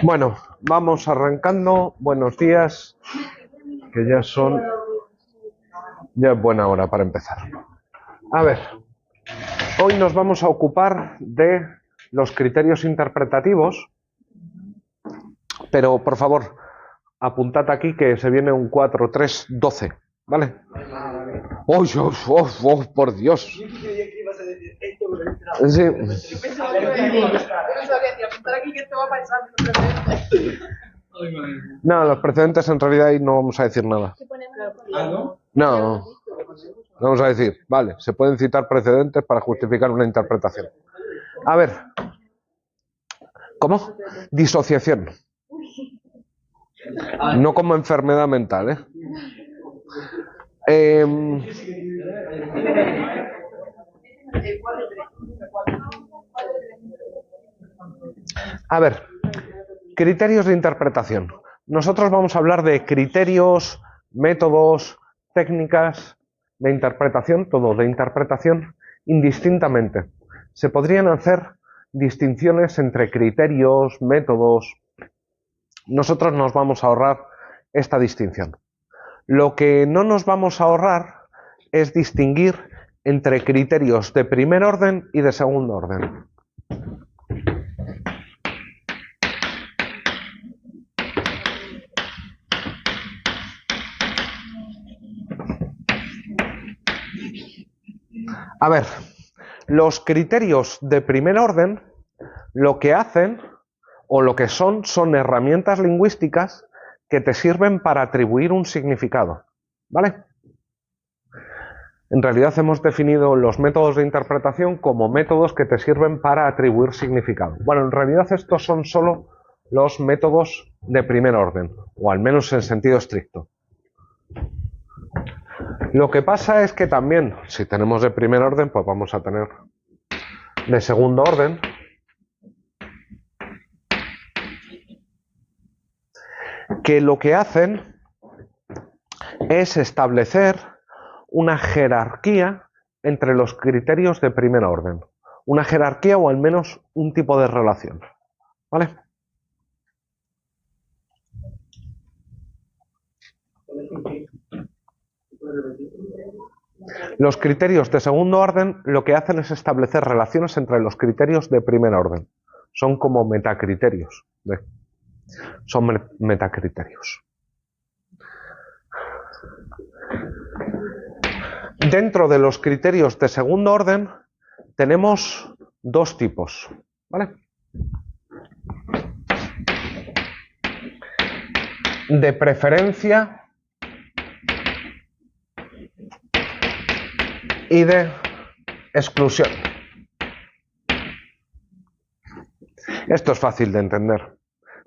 Bueno, vamos arrancando. Buenos días, que ya es buena hora para empezar. A ver, hoy nos vamos a ocupar de los criterios interpretativos, pero por favor, apuntad aquí que se viene un 4, 3, 12, ¿vale? ¡Oh, por Dios! Sí. No, los precedentes en realidad ahí no vamos a decir nada. No, vamos a decir, vale, se pueden citar precedentes para justificar una interpretación. A ver, ¿cómo? Disociación. No como enfermedad mental, ¿eh? A ver, criterios de interpretación. Nosotros vamos a hablar de criterios, métodos, técnicas de interpretación, todo de interpretación, indistintamente. Se podrían hacer distinciones entre criterios, métodos. Nosotros nos vamos a ahorrar esta distinción. Lo que no nos vamos a ahorrar es distinguir entre criterios de primer orden y de segundo orden. A ver, los criterios de primer orden lo que hacen o lo que son herramientas lingüísticas que te sirven para atribuir un significado, ¿vale? En realidad hemos definido los métodos de interpretación como métodos que te sirven para atribuir significado. Bueno, en realidad estos son solo los métodos de primer orden, o al menos en sentido estricto. Lo que pasa es que también, si tenemos de primer orden, pues vamos a tener de segundo orden. Que lo que hacen es establecer una jerarquía entre los criterios de primer orden. Una jerarquía o al menos un tipo de relación. ¿Vale? Los criterios de segundo orden lo que hacen es establecer relaciones entre los criterios de primer orden. Son como metacriterios. ¿Ve? Son metacriterios. Dentro de los criterios de segundo orden tenemos dos tipos, ¿vale? De preferencia y de exclusión. Esto es fácil de entender.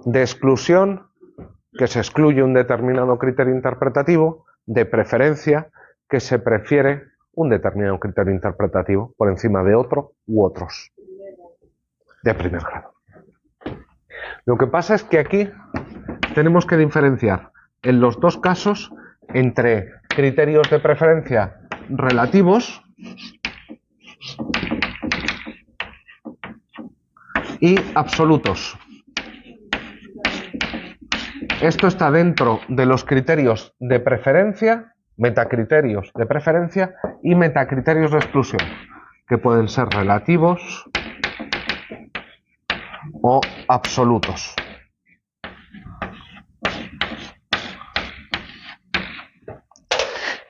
De exclusión, que se excluye un determinado criterio interpretativo, de preferencia, que se prefiere un determinado criterio interpretativo por encima de otro u otros. De primer grado. Lo que pasa es que aquí tenemos que diferenciar en los dos casos entre criterios de preferencia relativos y absolutos. Esto está dentro de los criterios de preferencia, metacriterios de preferencia y metacriterios de exclusión, que pueden ser relativos o absolutos.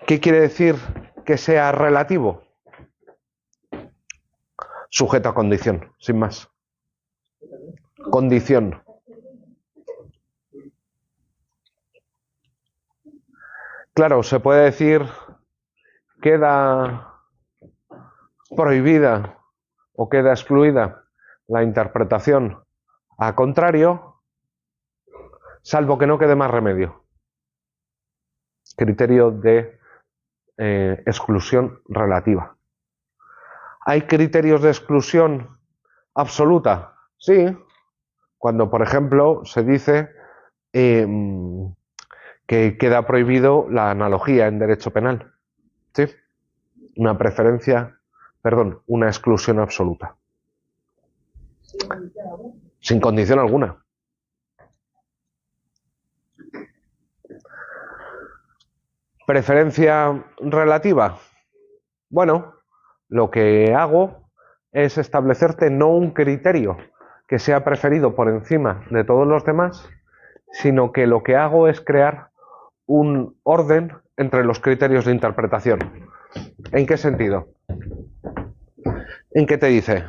¿Qué quiere decir que sea relativo? Sujeto a condición, sin más. Condición. Claro, se puede decir queda prohibida o queda excluida la interpretación a contrario, salvo que no quede más remedio. Criterio de exclusión relativa. ¿Hay criterios de exclusión absoluta? Sí. Cuando, por ejemplo, se dice que queda prohibido la analogía en derecho penal. ¿Sí? Una exclusión absoluta. Sin condición alguna. Preferencia relativa. Bueno, lo que hago es establecerte no un criterio que sea preferido por encima de todos los demás, sino que lo que hago es crear un orden entre los criterios de interpretación. ¿En qué sentido? ¿En qué te dice?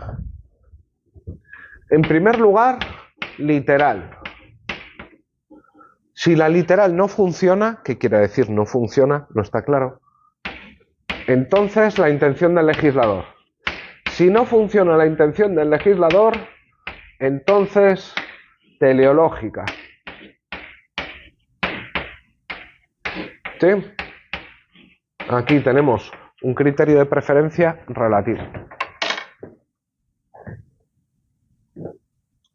En primer lugar, literal. Si la literal no funciona, ¿qué quiere decir no funciona? No está claro. Entonces, la intención del legislador. Si no funciona la intención del legislador, entonces, teleológica. ¿Sí? Aquí tenemos un criterio de preferencia relativo. O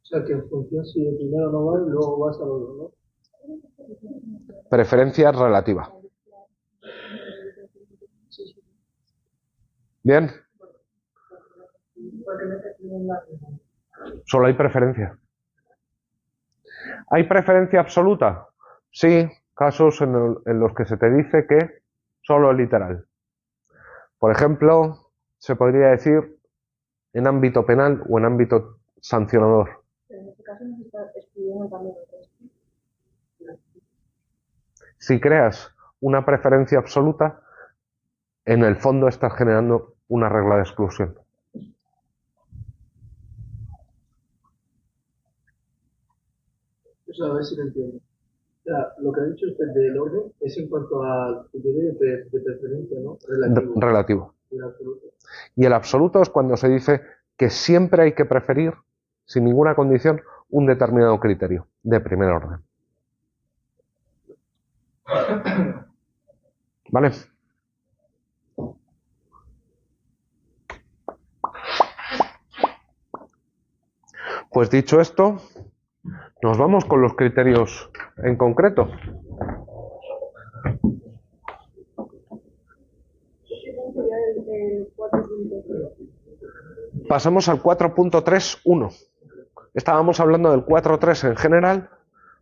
sea que en función si el primero no va y luego vas al otro, ¿no? Preferencia relativa. ¿Bien? Solo hay preferencia. ¿Hay preferencia absoluta? Sí, casos en los que se te dice que solo es literal. Por ejemplo, se podría decir en ámbito penal o en ámbito sancionador. Pero en este caso nos está excluyendo también el resto. Si creas una preferencia absoluta, en el fondo estás generando una regla de exclusión. Eso a ver si lo entiendo. O sea, lo que ha dicho usted del orden es en cuanto a criterio de preferencia, ¿no? Relativo. Relativo. Y el absoluto. Y el absoluto es cuando se dice que siempre hay que preferir, sin ninguna condición, un determinado criterio de primer orden. ¿Vale? Pues dicho esto, nos vamos con los criterios en concreto. Pasamos al 4.3.1. Estábamos hablando del 4.3 en general,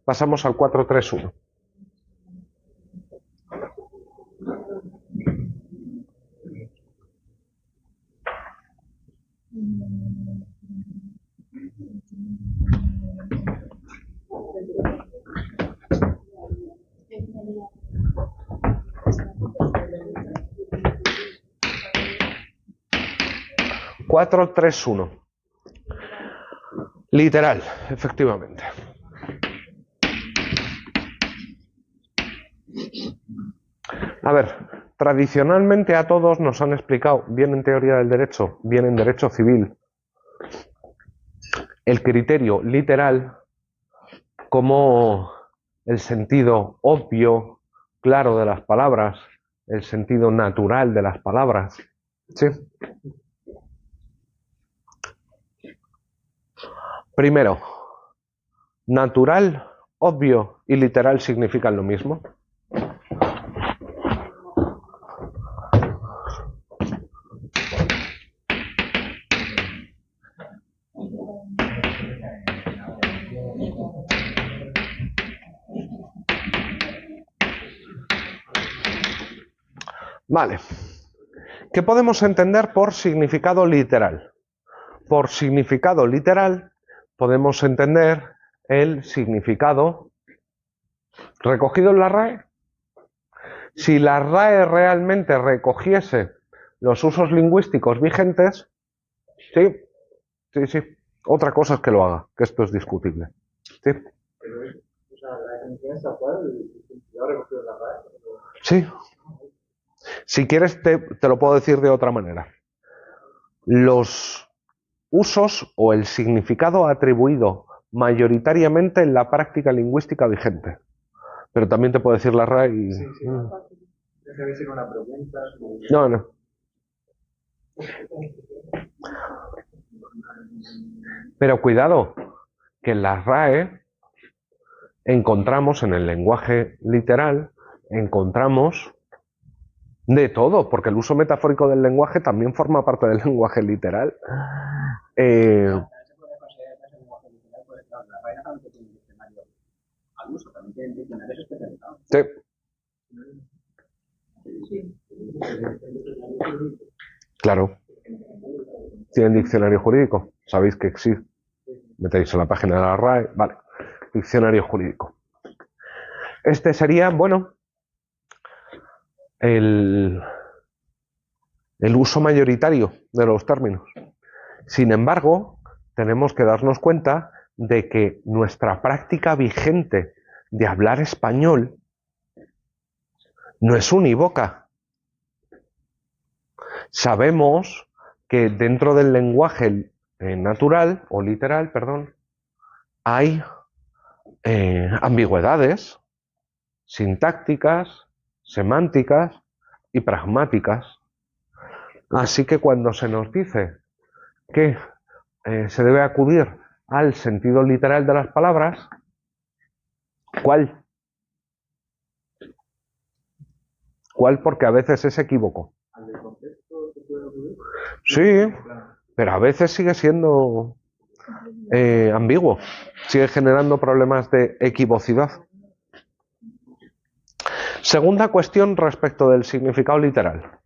pasamos al 4.3.1. Literal, efectivamente. A ver, tradicionalmente a todos nos han explicado, bien en teoría del derecho, bien en derecho civil, el criterio literal como el sentido obvio, claro de las palabras, el sentido natural de las palabras. ¿Sí? Primero, natural, obvio y literal significan lo mismo. Vale. ¿Qué podemos entender por significado literal? Por significado literal podemos entender el significado recogido en la RAE. Si la RAE realmente recogiese los usos lingüísticos vigentes, sí. Otra cosa es que lo haga, que esto es discutible. Sí. O sea, la definición está cual, lo ha recogido en la RAE. Sí. Si quieres te lo puedo decir de otra manera. Los usos o el significado atribuido mayoritariamente en la práctica lingüística vigente. Pero también te puedo decir la RAE y... Sí. Deja de ser una pregunta. No. Pero cuidado, que en la RAE encontramos en el lenguaje literal, encontramos de todo, porque el uso metafórico del lenguaje también forma parte del lenguaje literal. Sí. Sí. Claro. ¿Tienen diccionario jurídico? ¿Sabéis que existe? Metéis en la página de la RAE. Vale. Diccionario jurídico. Este sería, bueno, el uso mayoritario de los términos. Sin embargo, tenemos que darnos cuenta de que nuestra práctica vigente de hablar español no es unívoca. Sabemos que dentro del lenguaje natural o literal, perdón, hay ambigüedades sintácticas, semánticas y pragmáticas. Así que cuando se nos dice que se debe acudir al sentido literal de las palabras, ¿cuál? ¿Cuál? Porque a veces es equívoco. ¿Al del contexto se puede acudir? Sí, pero a veces sigue siendo ambiguo, sigue generando problemas de equivocidad. Segunda cuestión respecto del significado literal.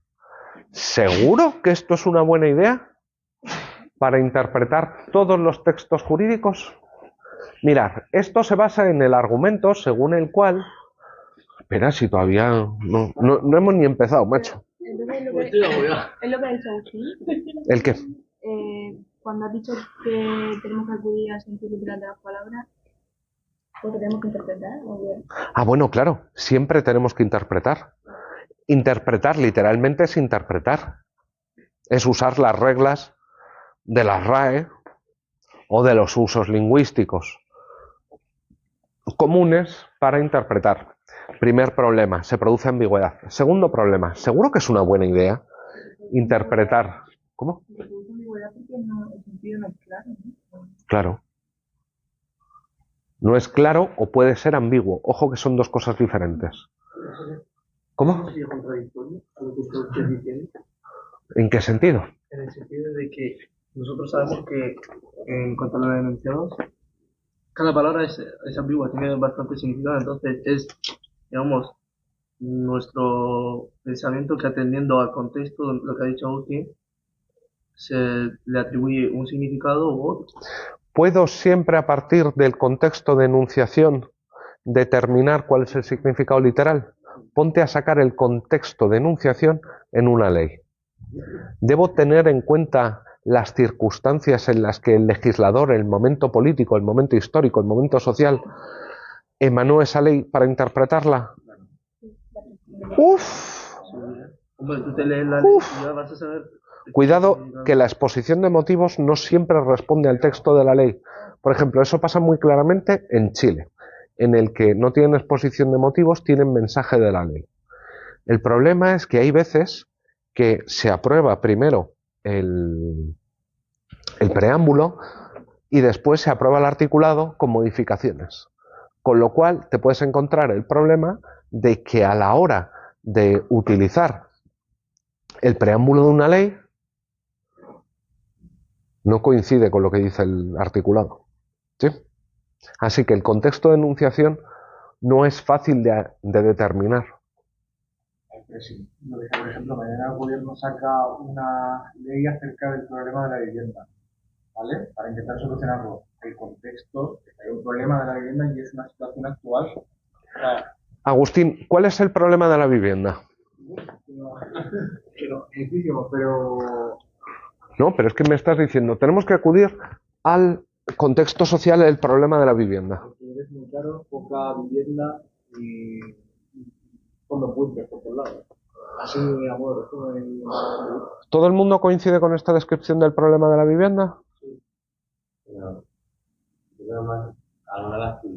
¿Seguro que esto es una buena idea para interpretar todos los textos jurídicos? Mirad, esto se basa en el argumento según el cual... Espera, si todavía no hemos ni empezado, macho. Entonces, Estoy agobiado. es lo que ha dicho Agustín. ¿El qué? Cuando has dicho que tenemos que acudir al sentido literal de las palabras, porque tenemos que interpretar. Ah, bueno, claro, siempre tenemos que interpretar. Interpretar literalmente es interpretar. Es usar las reglas de la RAE o de los usos lingüísticos comunes para interpretar. Primer problema, se produce ambigüedad. Segundo problema, ¿seguro que es una buena idea interpretar? ¿Cómo? Se produce ambigüedad porque no, el sentido no es claro, ¿no? Claro. No es claro o puede ser ambiguo. Ojo que son dos cosas diferentes. ¿Cómo? ¿Es contradictorio a lo que usted está diciendo? ¿En qué sentido? En el sentido de que nosotros sabemos que en cuanto a los enunciados, cada palabra es ambigua, tiene bastante significado, entonces es, digamos, nuestro pensamiento que atendiendo al contexto, lo que ha dicho Agustín, se le atribuye un significado u otro. ¿Puedo siempre a partir del contexto de enunciación determinar cuál es el significado literal? Ponte a sacar el contexto de enunciación en una ley. Debo tener en cuenta las circunstancias en las que el legislador, el momento político, el momento histórico, el momento social, emanó esa ley para interpretarla. ¡Uf! Hombre, tú te lees la ley y ya vas a saber. Cuidado que la exposición de motivos no siempre responde al texto de la ley. Por ejemplo, eso pasa muy claramente en Chile, en el que no tienen exposición de motivos, tienen mensaje de la ley. El problema es que hay veces que se aprueba primero el preámbulo y después se aprueba el articulado con modificaciones. Con lo cual te puedes encontrar el problema de que a la hora de utilizar el preámbulo de una ley no coincide con lo que dice el articulado. ¿Sí? Así que el contexto de enunciación no es fácil de determinar. Por ejemplo, mañana el gobierno saca una ley acerca del problema de la vivienda, ¿vale? Para intentar solucionarlo. El contexto es que hay un problema de la vivienda y es una situación actual. O sea, Agustín, ¿cuál es el problema de la vivienda? es difícil, pero No, pero es que me estás diciendo, tenemos que acudir al contexto social del problema de la vivienda. porque es muy caro, poca vivienda y fondos públicos por todos lados. Así, amor, esto en... ¿Todo el mundo coincide con esta descripción del problema de la vivienda? No, yo creo más alguna de las que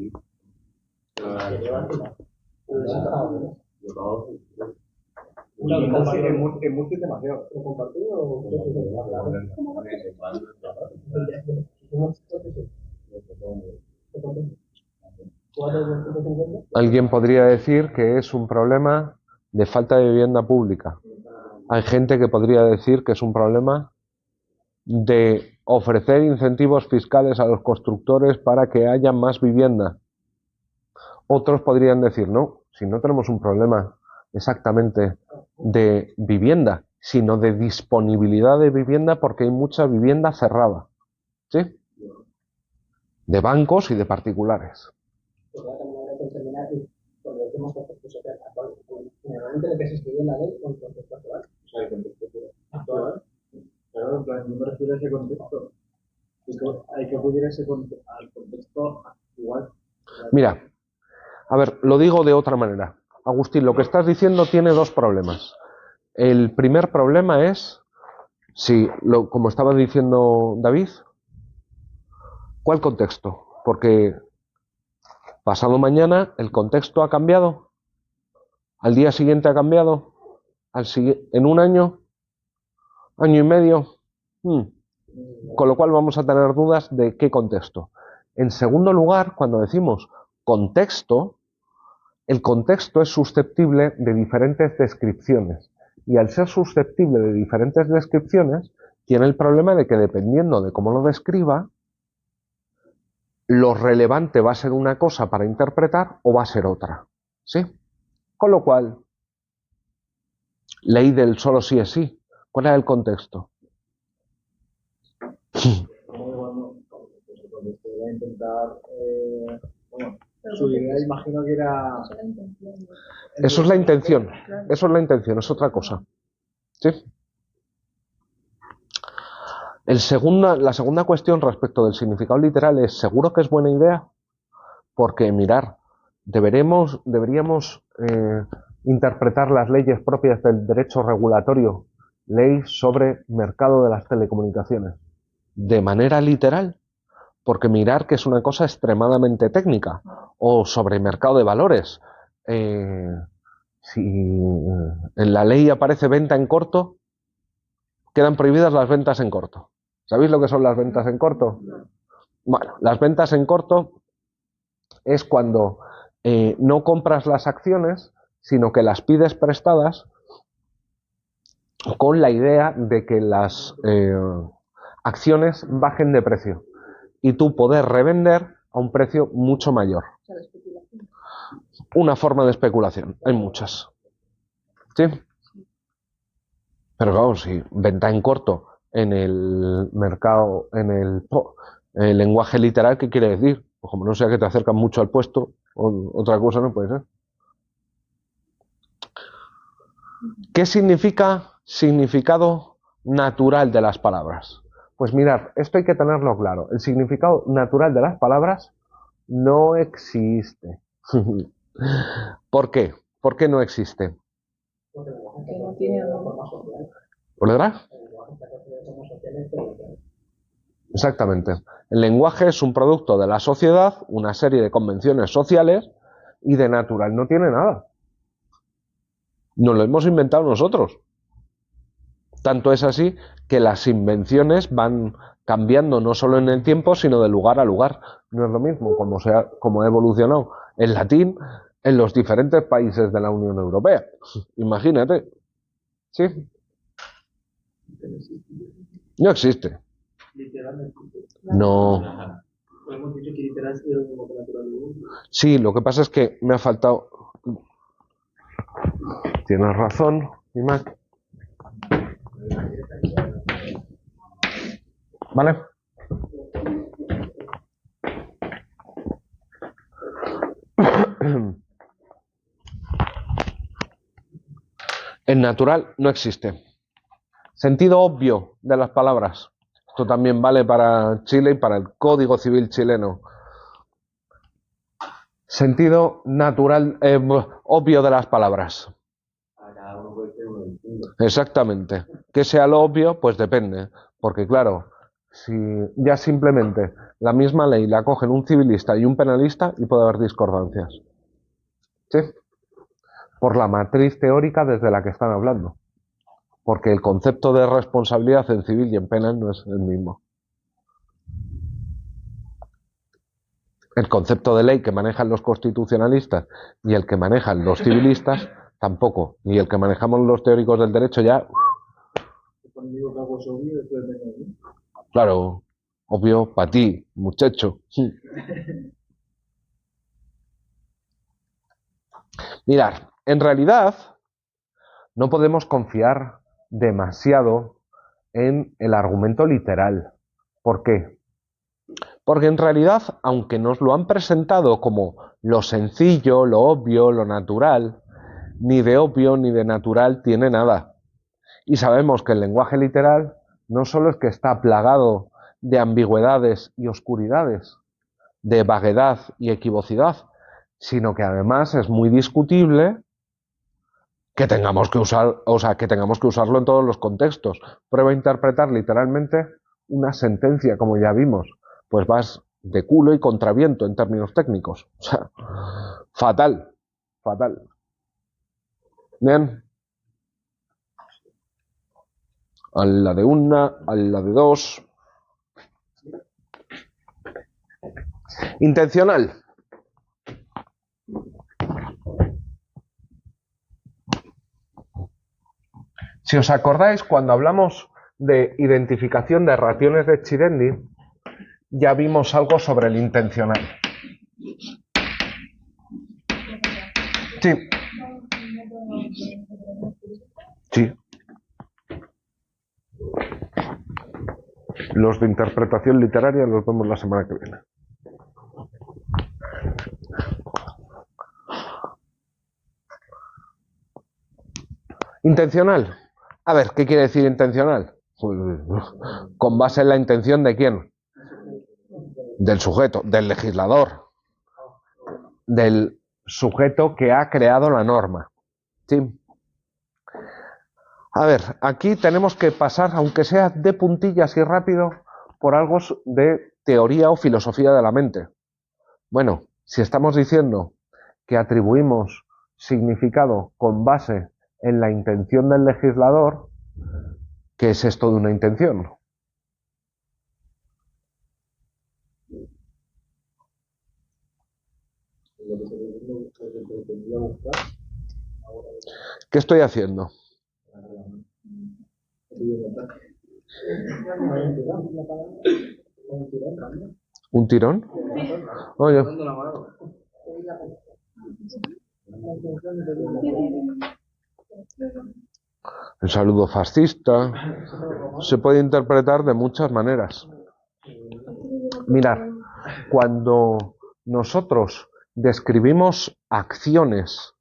En Murcia es demasiado. ¿Lo compartido o Alguien podría decir que es un problema de falta de vivienda pública. Hay gente que podría decir que es un problema de ofrecer incentivos fiscales a los constructores para que haya más vivienda. Otros podrían decir, no, si no tenemos un problema exactamente de vivienda, sino de disponibilidad de vivienda, porque hay mucha vivienda cerrada, ¿sí? De bancos y de particulares. Pues ahora también habrá que determinar por los temas conceptos sociales actuales. Generalmente lo que se escribe en la ley con contexto actual. O sea, el contexto actual. Claro, en plan, no me refiero a ese contexto. Hay que acudir al contexto actual. Mira, a ver, lo digo de otra manera. Agustín, lo que estás diciendo tiene dos problemas. El primer problema es, como estaba diciendo David, ¿cuál contexto? Porque pasado mañana el contexto ha cambiado, al día siguiente ha cambiado, en un año, año y medio, con lo cual vamos a tener dudas de qué contexto. En segundo lugar, cuando decimos contexto, el contexto es susceptible de diferentes descripciones, y al ser susceptible de diferentes descripciones, tiene el problema de que dependiendo de cómo lo describa, lo relevante va a ser una cosa para interpretar o va a ser otra, ¿sí? Con lo cual, ley del solo sí es sí. ¿Cuál es el contexto? Voy a intentar, su idea imagino que era... Eso es la intención, eso es la intención, es otra cosa, ¿sí? La segunda cuestión respecto del significado literal es, ¿seguro que es buena idea? Porque, mirar, deberíamos interpretar las leyes propias del derecho regulatorio, ley sobre mercado de las telecomunicaciones, de manera literal, porque mirar que es una cosa extremadamente técnica, o sobre mercado de valores. Si en la ley aparece venta en corto, quedan prohibidas las ventas en corto. ¿Sabéis lo que son las ventas en corto? Bueno, las ventas en corto es cuando no compras las acciones, sino que las pides prestadas con la idea de que las acciones bajen de precio y tú poder revender a un precio mucho mayor. Una forma de especulación, hay muchas. ¿Sí? Pero claro, si venta en corto en el mercado, en el lenguaje literal, ¿qué quiere decir? Pues como no sea que te acercan mucho al puesto, otra cosa no puede ser. ¿Qué significa significado natural de las palabras? Pues mirad, esto hay que tenerlo claro. El significado natural de las palabras no existe. ¿Por qué? ¿Por qué no existe? ¿Por verdad? Exactamente. El lenguaje es un producto de la sociedad, una serie de convenciones sociales, y de natural no tiene nada. Nos lo hemos inventado nosotros. Tanto es así que las invenciones van cambiando no solo en el tiempo, sino de lugar a lugar. No es lo mismo como ha evolucionado el latín en los diferentes países de la Unión Europea. Imagínate. ¿Sí? No existe. No. Hemos dicho que literal es lo mismo que natural. Sí, lo que pasa es que me ha faltado. Tienes razón, Imac. ¿Vale? El natural no existe. Sentido obvio de las palabras. Esto también vale para Chile y para el Código Civil chileno. Sentido natural, obvio de las palabras. Exactamente. ¿Qué sea lo obvio? Pues depende. Porque claro, si ya simplemente la misma ley la cogen un civilista y un penalista y puede haber discordancias. ¿Sí? Por la matriz teórica desde la que están hablando. Porque el concepto de responsabilidad en civil y en penal no es el mismo. El concepto de ley que manejan los constitucionalistas y el que manejan los civilistas tampoco. Y el que manejamos los teóricos del derecho ya... Claro, obvio para ti, muchacho. Mirad, en realidad no podemos confiar demasiado en el argumento literal. ¿Por qué? Porque en realidad, aunque nos lo han presentado como lo sencillo, lo obvio, lo natural, ni de obvio ni de natural tiene nada. Y sabemos que el lenguaje literal no solo es que está plagado de ambigüedades y oscuridades, de vaguedad y equivocidad, sino que además es muy discutible que tengamos que usarlo en todos los contextos. Prueba a interpretar literalmente una sentencia, como ya vimos, pues vas de culo y contraviento en términos técnicos. O sea, fatal, fatal. Bien. A la de una, a la de dos. Intencional. Si os acordáis, cuando hablamos de identificación de raciones de Chirendi, ya vimos algo sobre el intencional. Sí. Sí. Los de interpretación literaria los vemos la semana que viene. Intencional. A ver, ¿qué quiere decir intencional? Pues, con base en la intención de quién. Del sujeto, del legislador, del sujeto que ha creado la norma. ¿Sí? A ver, aquí tenemos que pasar, aunque sea de puntillas y rápido, por algo de teoría o filosofía de la mente. Bueno, si estamos diciendo que atribuimos significado con base en la intención del legislador, ¿qué es esto de una intención? ¿Qué estoy haciendo? ¿Un tirón? Oye. El saludo fascista se puede interpretar de muchas maneras. Mirad, cuando nosotros describimos acciones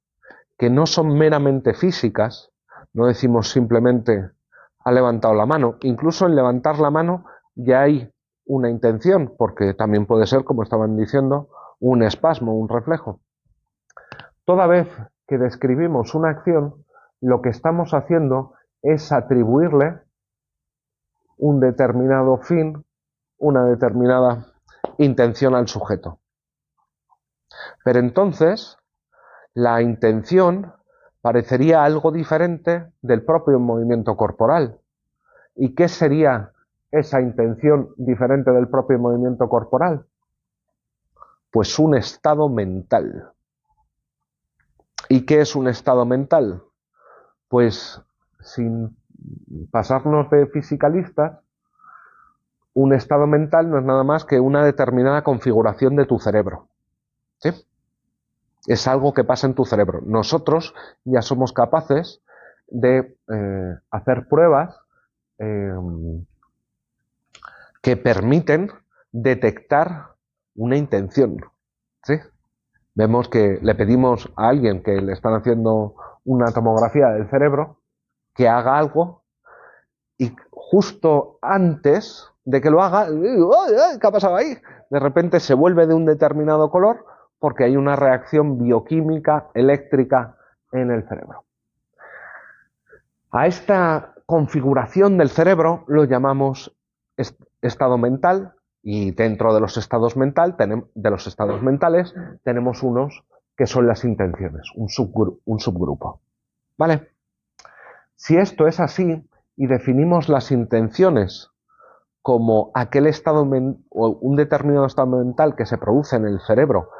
que no son meramente físicas, no decimos simplemente ha levantado la mano, incluso en levantar la mano ya hay una intención, porque también puede ser, como estaban diciendo, un espasmo, un reflejo. Toda vez que describimos una acción, lo que estamos haciendo es atribuirle un determinado fin, una determinada intención al sujeto. Pero entonces, la intención parecería algo diferente del propio movimiento corporal. ¿Y qué sería esa intención diferente del propio movimiento corporal? Pues un estado mental. ¿Y qué es un estado mental? Pues, sin pasarnos de fisicalistas, un estado mental no es nada más que una determinada configuración de tu cerebro. ¿Sí? Es algo que pasa en tu cerebro. Nosotros ya somos capaces de hacer pruebas que permiten detectar una intención. ¿Sí? Vemos que le pedimos a alguien que le están haciendo una tomografía del cerebro que haga algo y justo antes de que lo haga, ¿qué ha pasado ahí? De repente se vuelve de un determinado color porque hay una reacción bioquímica, eléctrica en el cerebro. A esta configuración del cerebro lo llamamos estado mental, y dentro de los estados mentales tenemos unos que son las intenciones, un subgrupo. ¿Vale? Si esto es así y definimos las intenciones como aquel estado o un determinado estado mental que se produce en el cerebro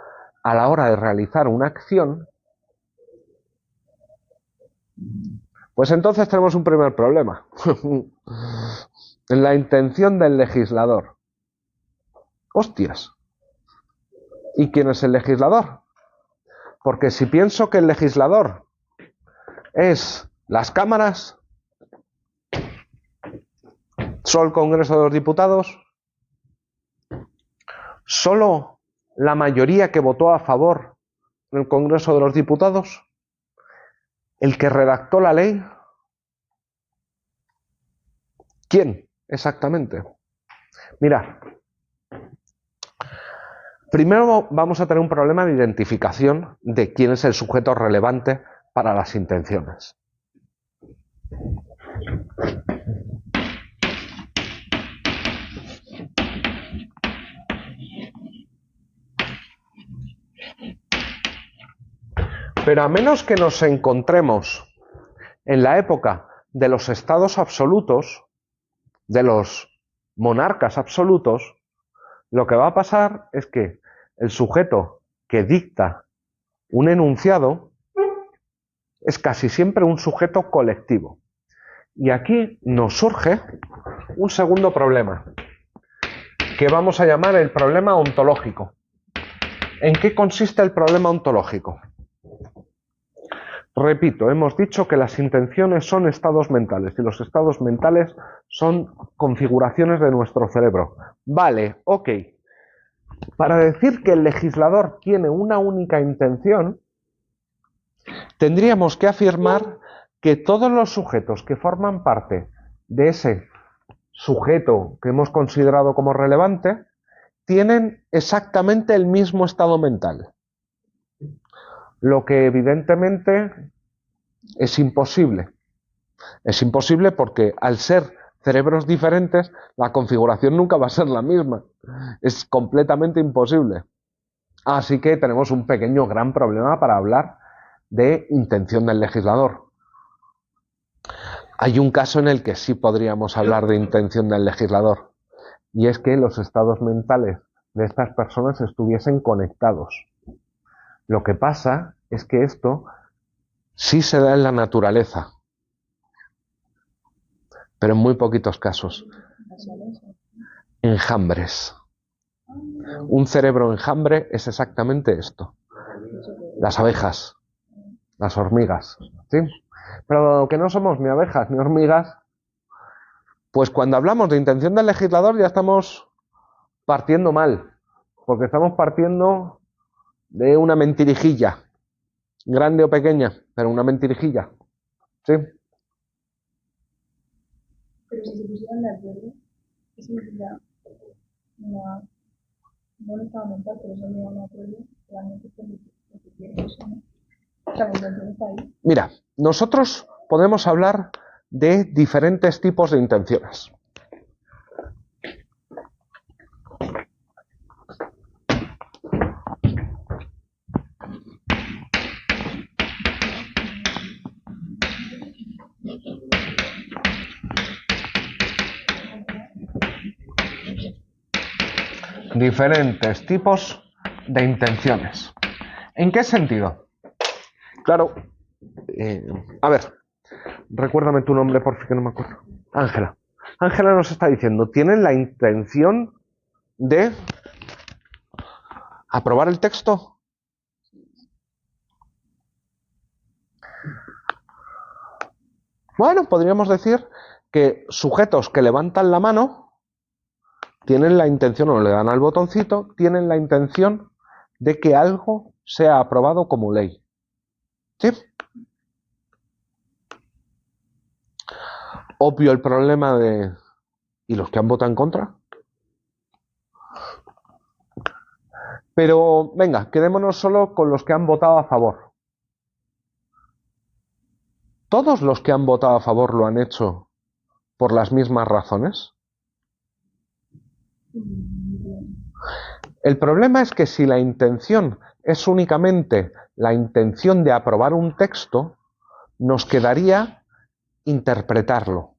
a la hora de realizar una acción, pues entonces tenemos un primer problema. En la intención del legislador. ¡Hostias! ¿Y quién es el legislador? Porque si pienso que el legislador es las cámaras, solo el Congreso de los Diputados, solo la mayoría que votó a favor en el Congreso de los Diputados, el que redactó la ley. ¿Quién exactamente? Mira, primero vamos a tener un problema de identificación de quién es el sujeto relevante para las intenciones. Pero a menos que nos encontremos en la época de los estados absolutos, de los monarcas absolutos, lo que va a pasar es que el sujeto que dicta un enunciado es casi siempre un sujeto colectivo. Y aquí nos surge un segundo problema, que vamos a llamar el problema ontológico. ¿En qué consiste el problema ontológico? Repito, hemos dicho que las intenciones son estados mentales y los estados mentales son configuraciones de nuestro cerebro. Vale, ok. Para decir que el legislador tiene una única intención, tendríamos que afirmar que todos los sujetos que forman parte de ese sujeto que hemos considerado como relevante tienen exactamente el mismo estado mental. Lo que evidentemente es imposible. Es imposible porque al ser cerebros diferentes, la configuración nunca va a ser la misma. Es completamente imposible. Así que tenemos un pequeño gran problema para hablar de intención del legislador. Hay un caso en el que sí podríamos hablar de intención del legislador, y es que los estados mentales de estas personas estuviesen conectados. Lo que pasa es que esto sí se da en la naturaleza, pero en muy poquitos casos. Enjambres. Un cerebro enjambre es exactamente esto. Las abejas, las hormigas, ¿sí? Pero que no somos ni abejas ni hormigas, pues cuando hablamos de intención del legislador ya estamos partiendo mal, porque estamos partiendo de una mentirijilla, grande o pequeña, pero una mentirijilla, ¿sí? Pero si se pusieran de acuerdo, eso significa una no estaba mental, pero se me de acuerdo, realmente es lo que quiere eso, ¿no? O sea, la intención está ahí. Mira, nosotros podemos hablar de diferentes tipos de intenciones. Diferentes tipos de intenciones. ¿En qué sentido? Claro, a ver, recuérdame tu nombre por fin que no me acuerdo. Ángela. Ángela nos está diciendo, ¿tienen la intención de aprobar el texto? Bueno, podríamos decir que sujetos que levantan la mano tienen la intención, o le dan al botoncito, tienen la intención de que algo sea aprobado como ley. ¿Sí? Obvio el problema de... ¿Y los que han votado en contra? Pero, venga, quedémonos solo con los que han votado a favor. ¿Todos los que han votado a favor lo han hecho por las mismas razones? El problema es que si la intención es únicamente la intención de aprobar un texto, nos quedaría interpretarlo.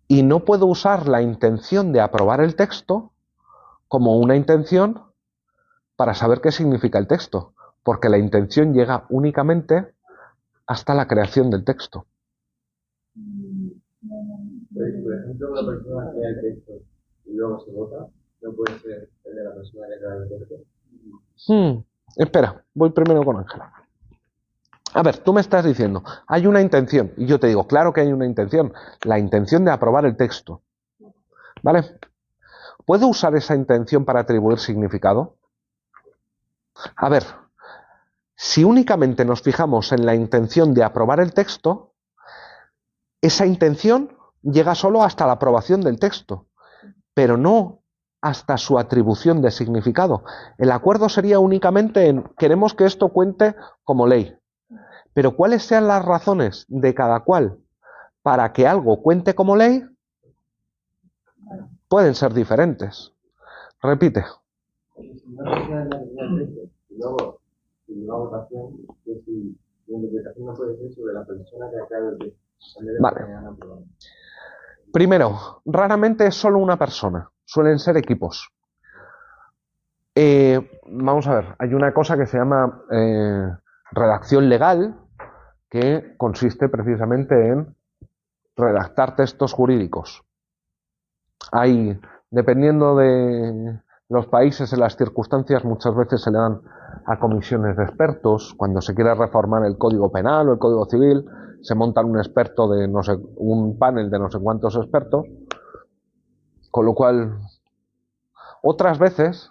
Y no puedo usar la intención de aprobar el texto como una intención para saber qué significa el texto, porque la intención llega únicamente hasta la creación del texto. Pero si, por ejemplo, una persona crea el texto y luego se vota, no puede ser el de la persona que crea el texto. Espera, voy primero con Ángela. A ver, tú me estás diciendo, hay una intención, y yo te digo, claro que hay una intención, la intención de aprobar el texto. ¿Vale? ¿Puedo usar esa intención para atribuir significado? A ver, si únicamente nos fijamos en la intención de aprobar el texto, esa intención llega solo hasta la aprobación del texto, pero no hasta su atribución de significado. El acuerdo sería únicamente en queremos que esto cuente como ley, pero cuáles sean las razones de cada cual para que algo cuente como ley pueden ser diferentes. Repite. Si no se queda en la realidad del texto, y luego, si una votación, que si la interpretación no puede ser sobre la persona que ha creado el texto. Vale. Primero, raramente es solo una persona, suelen ser equipos. Vamos a ver, hay una cosa que se llama redacción legal, que consiste precisamente en redactar textos jurídicos. Hay, dependiendo de los países y las circunstancias, muchas veces se le dan a comisiones de expertos. Cuando se quiere reformar el Código Penal o el Código Civil, se montan un experto de no sé, un panel de no sé cuántos expertos, con lo cual otras veces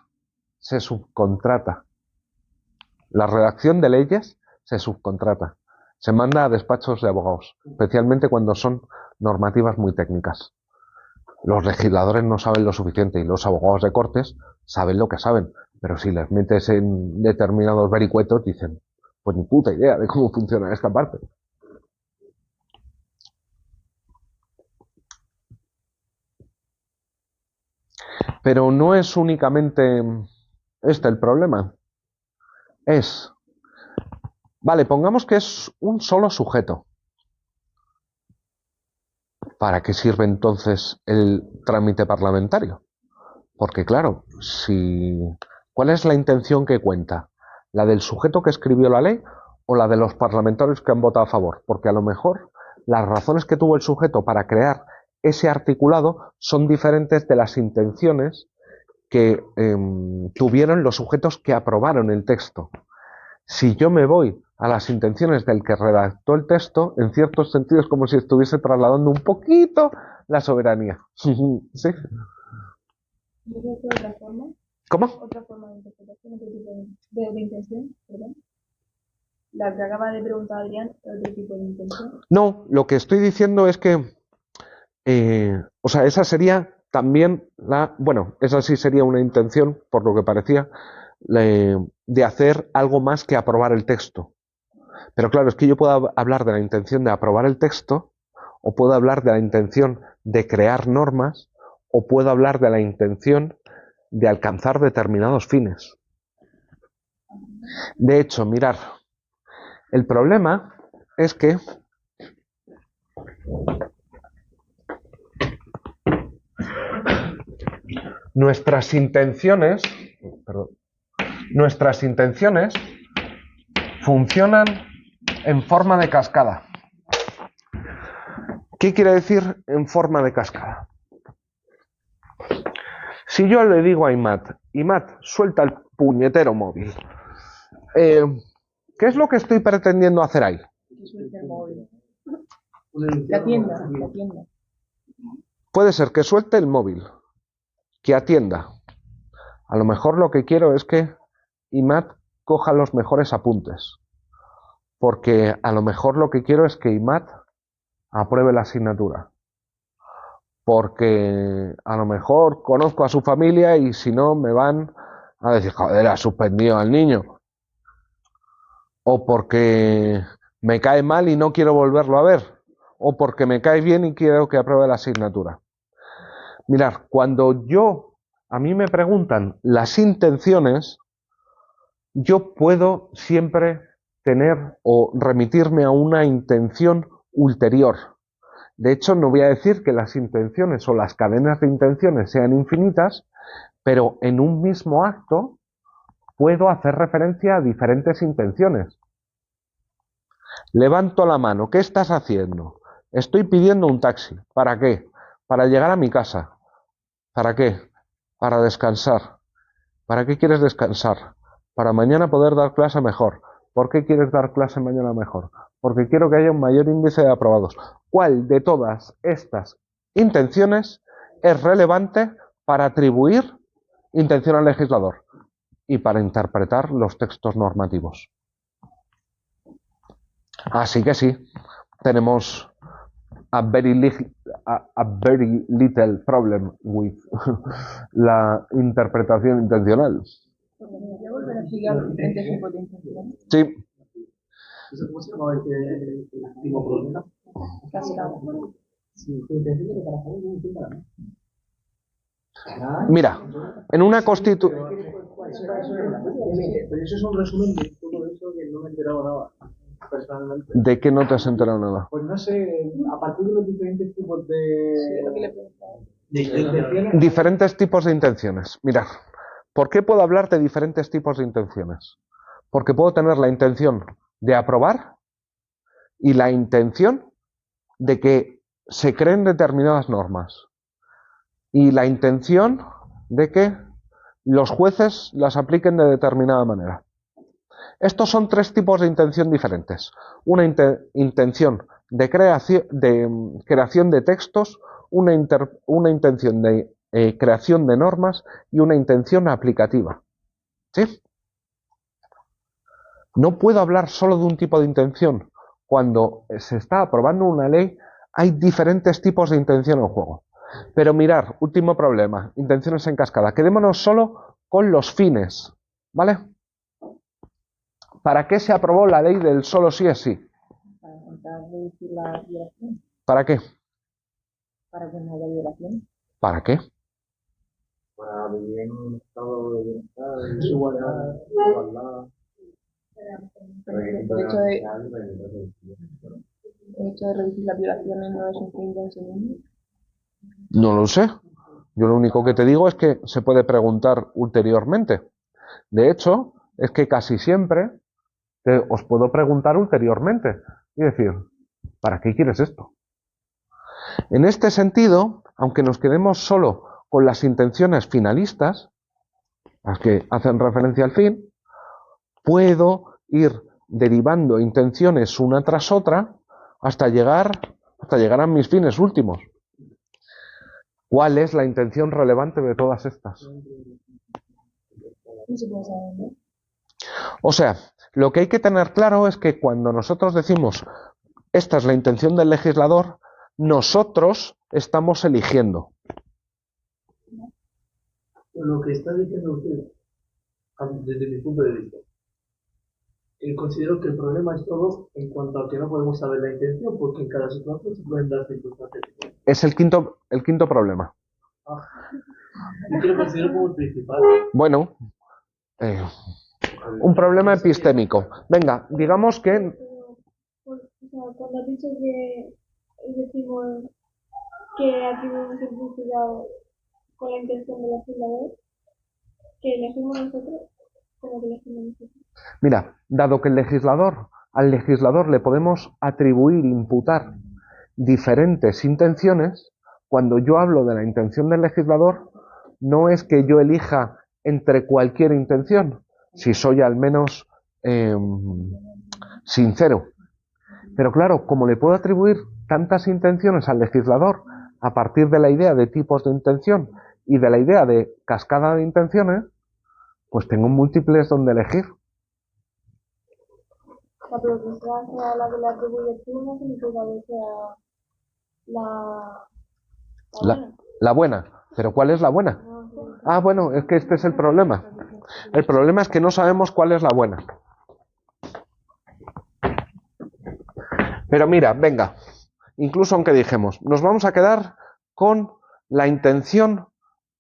se subcontrata. La redacción de leyes se subcontrata. Se manda a despachos de abogados, especialmente cuando son normativas muy técnicas. Los legisladores no saben lo suficiente y los abogados de cortes saben lo que saben, pero si les metes en determinados vericuetos dicen, pues ni puta idea de cómo funciona esta parte. Pero no es únicamente este el problema. Vale, pongamos que es un solo sujeto. ¿Para qué sirve entonces el trámite parlamentario? Porque claro, ¿cuál es la intención que cuenta? ¿La del sujeto que escribió la ley o la de los parlamentarios que han votado a favor? Porque a lo mejor las razones que tuvo el sujeto para crear ese articulado son diferentes de las intenciones que tuvieron los sujetos que aprobaron el texto. Si yo me voy a las intenciones del que redactó el texto, en ciertos sentidos es como si estuviese trasladando un poquito la soberanía. ¿Sí? Yo creo que otra forma, ¿Cómo? otra forma de interpretación, otro tipo de intención, perdón. La que acaba de preguntar Adrián, otro tipo de intención. No, lo que estoy diciendo es que, esa sería también esa sí sería una intención, por lo que parecía, de hacer algo más que aprobar el texto. Pero claro, es que yo puedo hablar de la intención de aprobar el texto, o puedo hablar de la intención de crear normas, o puedo hablar de la intención de alcanzar determinados fines. De hecho, mirar, el problema es que nuestras intenciones funcionan en forma de cascada. ¿Qué quiere decir en forma de cascada? Si yo le digo a Imad, suelta el puñetero móvil, ¿qué es lo que estoy pretendiendo hacer ahí? La atienda. Puede ser que suelte el móvil, que atienda. A lo mejor lo que quiero es que Imad coja los mejores apuntes, porque a lo mejor lo que quiero es que Imad apruebe la asignatura, porque a lo mejor conozco a su familia y si no me van a decir, joder, ha suspendido al niño, o porque me cae mal y no quiero volverlo a ver, o porque me cae bien y quiero que apruebe la asignatura. Mirad, cuando a mí me preguntan las intenciones, yo puedo siempre tener o remitirme a una intención ulterior. De hecho, no voy a decir que las intenciones o las cadenas de intenciones sean infinitas, pero en un mismo acto puedo hacer referencia a diferentes intenciones. Levanto la mano. ¿Qué estás haciendo? Estoy pidiendo un taxi. ¿Para qué? Para llegar a mi casa. ¿Para qué? Para descansar. ¿Para qué quieres descansar? Para mañana poder dar clase mejor. ¿Por qué quieres dar clase mañana mejor? Porque quiero que haya un mayor índice de aprobados. ¿Cuál de todas estas intenciones es relevante para atribuir intención al legislador y para interpretar los textos normativos? Así que sí, tenemos a very little problem with la interpretación intencional. ¿Podría volver a explicar los diferentes tipos de intenciones? Sí, ¿Cómo se llama el tipo problema? Cascada. Sí, tu intención de que para saber no entienda la mira, en una constitución... Pero eso es un resumen de todo eso que no me he enterado nada, personalmente. ¿De qué no te has enterado nada? Pues no sé, a partir de los diferentes tipos Sí, lo que de le preguntaba. intenciones, Diferentes tipos de intenciones. Mirad, ¿por qué puedo hablar de diferentes tipos de intenciones? Porque puedo tener la intención de aprobar y la intención de que se creen determinadas normas y la intención de que los jueces las apliquen de determinada manera. Estos son tres tipos de intención diferentes. Una intención de creación de textos, una intención de creación de normas y una intención aplicativa. ¿Sí? No puedo hablar solo de un tipo de intención. Cuando se está aprobando una ley, hay diferentes tipos de intención en juego. Pero mirar, último problema, intenciones en cascada. Quedémonos solo con los fines, ¿vale? ¿Para qué se aprobó la ley del solo sí es sí? Para intentar reducir la violación. ¿Para qué? Para que no haya violación. ¿Para qué? Para vivir en un estado de bienestar, de igualdad. igualdad. El hecho de reducir las violaciones no es un fin en sí mismo. No lo sé. Yo lo único que te digo es que se puede preguntar ulteriormente. De hecho, es que casi siempre os puedo preguntar ulteriormente y decir, ¿para qué quieres esto? En este sentido, aunque nos quedemos solo con las intenciones finalistas, las que hacen referencia al fin, puedo ir derivando intenciones una tras otra hasta llegar a mis fines últimos. ¿Cuál es la intención relevante de todas estas? No se puede saber, ¿no? O sea, lo que hay que tener claro es que cuando nosotros decimos esta es la intención del legislador, nosotros estamos eligiendo. Lo que está diciendo usted, desde mi punto de vista, considero que el problema es todo en cuanto a que no podemos saber la intención, porque en cada situación se pueden dar circunstancias. Es el quinto problema. Y que lo considero como el principal. Bueno, un problema epistémico. Venga, digamos que... Cuando has dicho que decimos que atribuimos el significado con la intención del legislador, que elegimos nosotros, como que elegimos nosotros. Mira, dado que al legislador le podemos atribuir, imputar diferentes intenciones, cuando yo hablo de la intención del legislador, no es que yo elija entre cualquier intención, si soy al menos sincero. Pero claro, como le puedo atribuir tantas intenciones al legislador a partir de la idea de tipos de intención y de la idea de cascada de intenciones, pues tengo múltiples donde elegir. Pero que sea la que le atribuye tú no significa que sea La buena. ¿Pero cuál es la buena? Ah, bueno, es que este es el problema. El problema es que no sabemos cuál es la buena. Pero mira, venga, incluso aunque dijemos, nos vamos a quedar con la intención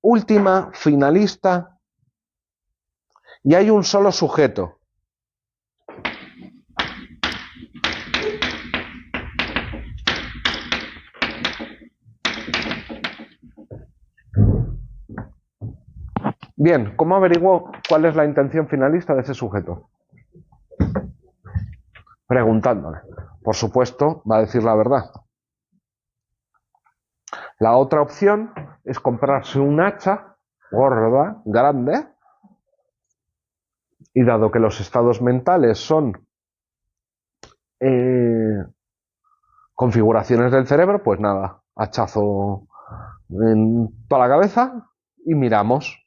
última, finalista, y hay un solo sujeto. Bien, ¿cómo averiguo cuál es la intención finalista de ese sujeto? Preguntándole. Por supuesto, va a decir la verdad. La otra opción es comprarse un hacha gorda, grande, Y dado que los estados mentales son configuraciones del cerebro, pues nada, hachazo en toda la cabeza y miramos.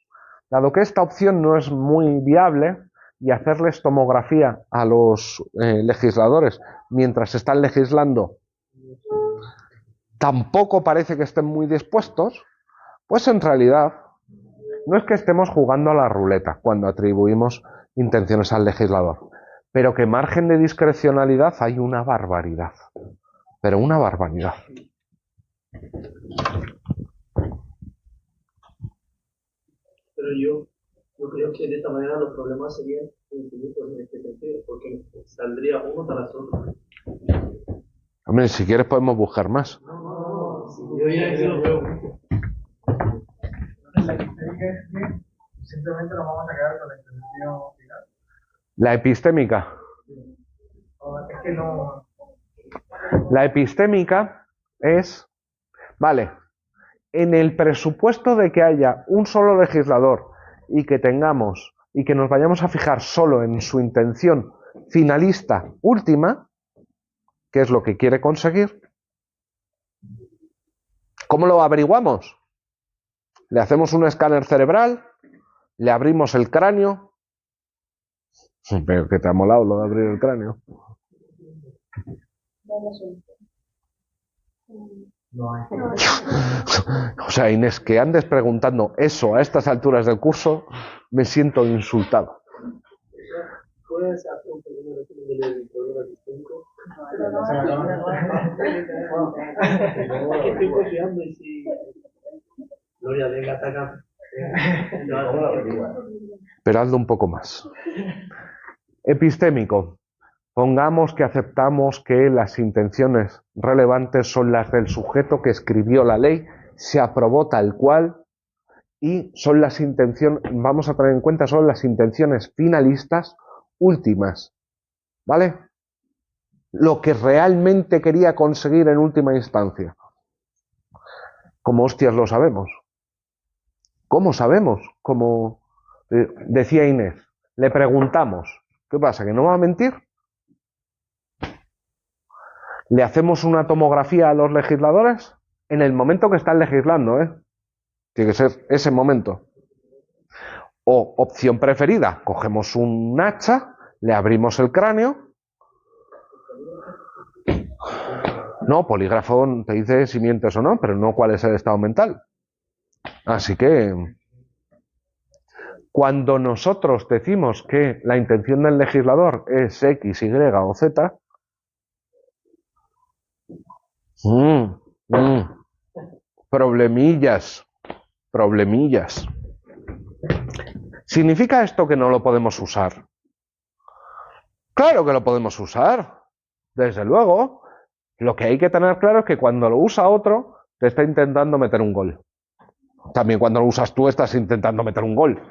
Dado que esta opción no es muy viable y hacerles tomografía a los legisladores mientras están legislando tampoco parece que estén muy dispuestos, pues en realidad no es que estemos jugando a la ruleta cuando atribuimos intenciones al legislador, pero que margen de discrecionalidad hay una barbaridad, pero una barbaridad. Pero yo creo que de esta manera los problemas serían infinitos en este sentido, porque saldría uno tras otro. Hombre, si quieres podemos buscar más. Yo ya eso lo veo. La epistemica es que simplemente nos vamos a quedar con la intención final. La epistémica. Es que no. La epistémica es, vale, en el presupuesto de que haya un solo legislador y que tengamos y que nos vayamos a fijar solo en su intención finalista última, que es lo que quiere conseguir, ¿cómo lo averiguamos? Le hacemos un escáner cerebral, le abrimos el cráneo. Pero que te ha molado lo de abrir el cráneo. No hay. O sea, Inés, que andes preguntando eso a estas alturas del curso, me siento insultado. ¿Puedes hacer un pequeño resumen del problema epistémico? Es que estoy confiando y si Gloria venga, ataca. Pero hazlo un poco más. Epistémico. Pongamos que aceptamos que las intenciones relevantes son las del sujeto que escribió la ley, se aprobó tal cual y son las intenciones, vamos a tener en cuenta, son las intenciones finalistas últimas, ¿vale? Lo que realmente quería conseguir en última instancia. Como hostias lo sabemos. ¿Cómo sabemos? Como decía Inés, le preguntamos, ¿qué pasa? ¿Que no va a mentir? ¿Le hacemos una tomografía a los legisladores? En el momento que están legislando, ¿eh? Tiene que ser ese momento. O opción preferida, cogemos un hacha, le abrimos el cráneo. No, polígrafo te dice si mientes o no, pero no cuál es el estado mental. Así que, cuando nosotros decimos que la intención del legislador es X, Y o Z, problemillas. ¿Significa esto que no lo podemos usar? Claro que lo podemos usar, desde luego. Lo que hay que tener claro es que cuando lo usa otro, te está intentando meter un gol. También cuando lo usas tú, estás intentando meter un gol.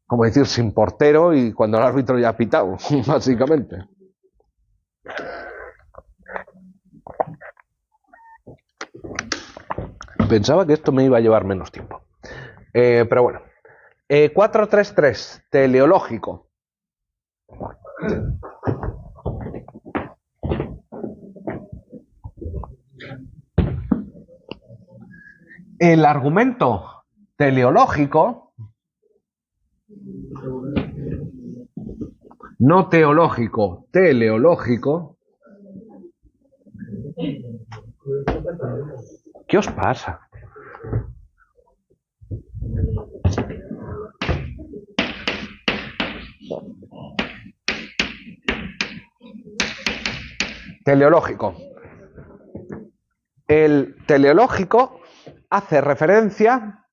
Como decir, sin portero y cuando el árbitro ya ha pitado, básicamente. Pensaba que esto me iba a llevar menos tiempo. Pero bueno. 433, teleológico. El argumento teleológico, no teológico, teleológico. ¿Qué os pasa? Teleológico. El teleológico hace referencia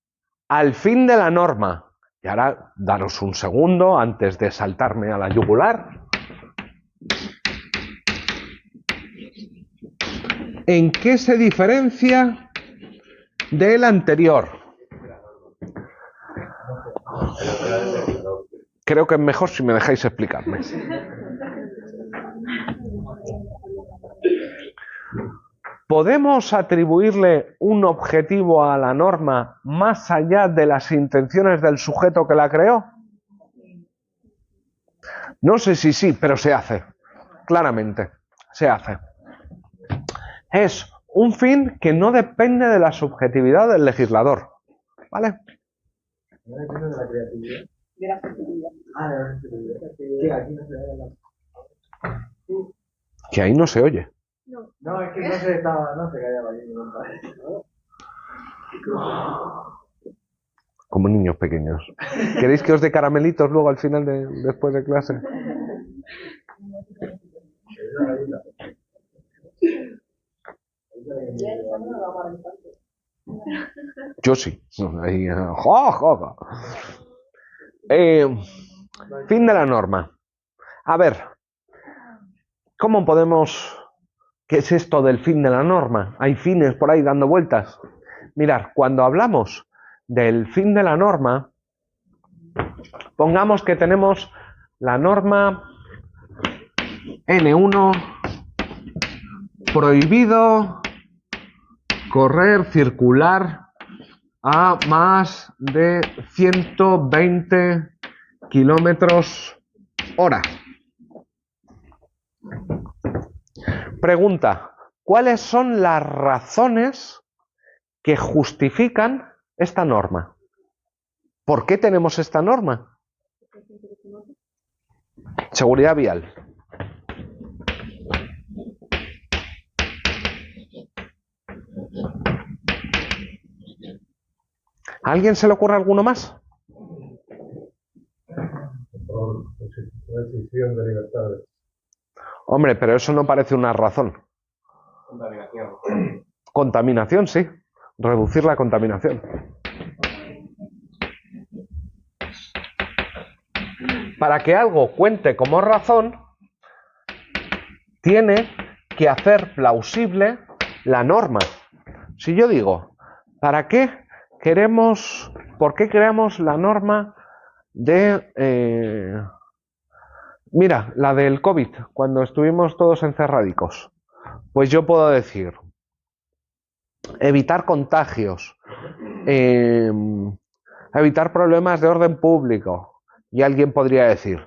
al fin de la norma. Y ahora, daros un segundo antes de saltarme a la yugular. ¿En qué se diferencia del anterior? Creo que es mejor si me dejáis explicarme. ¿Podemos atribuirle un objetivo a la norma más allá de las intenciones del sujeto que la creó? No sé si sí, pero se hace. Claramente, se hace. Es un fin que no depende de la subjetividad del legislador. ¿Vale? No depende de la creatividad. De la creatividad. Ah, de la creatividad. Que aquí no se ve la... Que ahí no se oye. No, es que no se estaba, no se callaba aquí ningún padre. Como niños pequeños. ¿Queréis que os dé caramelitos luego al final después de clase? Yo sí. Ahí, ¡ja, ja, ja! Fin de la norma. A ver, ¿cómo podemos... ¿Qué es esto del fin de la norma? Hay fines por ahí dando vueltas. Mirad, cuando hablamos del fin de la norma, pongamos que tenemos la norma N1, prohibido correr, circular a más de 120 kilómetros hora. Pregunta, ¿cuáles son las razones que justifican esta norma? ¿Por qué tenemos esta norma? Seguridad vial. ¿A alguien se le ocurre alguno más? Por restricción de libertades. Hombre, pero eso no parece una razón. Contaminación. Contaminación, sí. Reducir la contaminación. Para que algo cuente como razón, tiene que hacer plausible la norma. Si yo digo, ¿por qué creamos la norma de... mira, la del COVID, cuando estuvimos todos encerradicos? Pues yo puedo decir, evitar contagios, evitar problemas de orden público. Y alguien podría decir,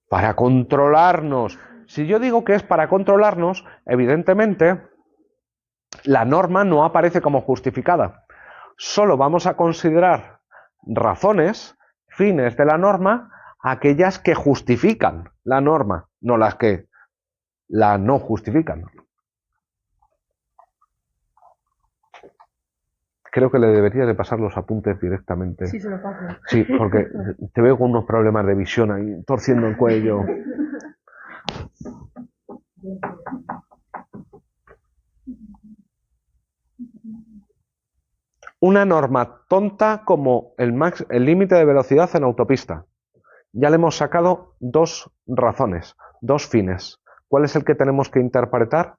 para controlarnos. Si yo digo que es para controlarnos, evidentemente la norma no aparece como justificada. Solo vamos a considerar razones, fines de la norma, aquellas que justifican la norma, no las que la no justifican. Creo que le debería de pasar los apuntes directamente. Sí, se lo paso. Sí, porque te veo con unos problemas de visión ahí, torciendo el cuello. Una norma tonta como el límite de velocidad en autopista. Ya le hemos sacado dos razones, dos fines. ¿Cuál es el que tenemos que interpretar?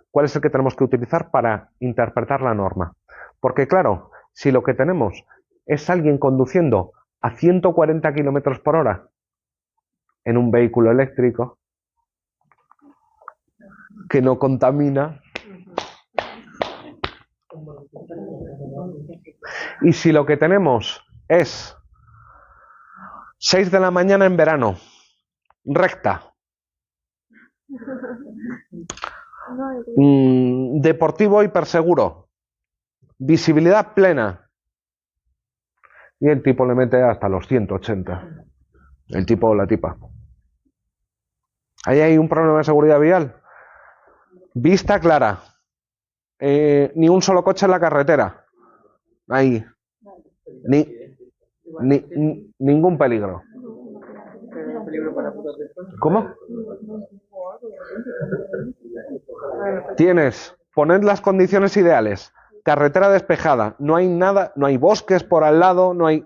¿Cuál es el que tenemos que utilizar para interpretar la norma? Porque claro, si lo que tenemos es alguien conduciendo a 140 kilómetros por hora en un vehículo eléctrico que no contamina, y si lo que tenemos es 6 de la mañana en verano, recta, deportivo hiperseguro, visibilidad plena, y el tipo le mete hasta los 180, el tipo o la tipa. Ahí hay un problema de seguridad vial. Vista clara, ni un solo coche en la carretera, ahí, ningún peligro. ¿Cómo? Tienes, poned las condiciones ideales, carretera despejada, no hay nada, no hay bosques por al lado, no hay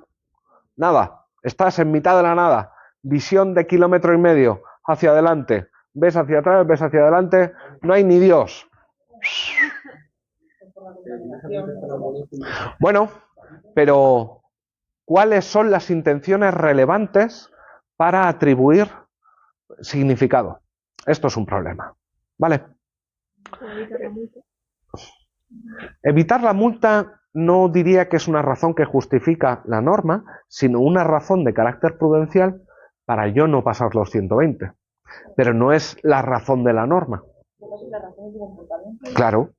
nada, estás en mitad de la nada, visión de 1,5 kilómetros hacia adelante, ves hacia atrás, ves hacia adelante, no hay ni Dios. Bueno, pero ¿cuáles son las intenciones relevantes para atribuir significado? Esto es un problema, ¿vale? Evitar la multa no diría que es una razón que justifica la norma, sino una razón de carácter prudencial para yo no pasar los 120. Pero no es la razón de la norma. Claro.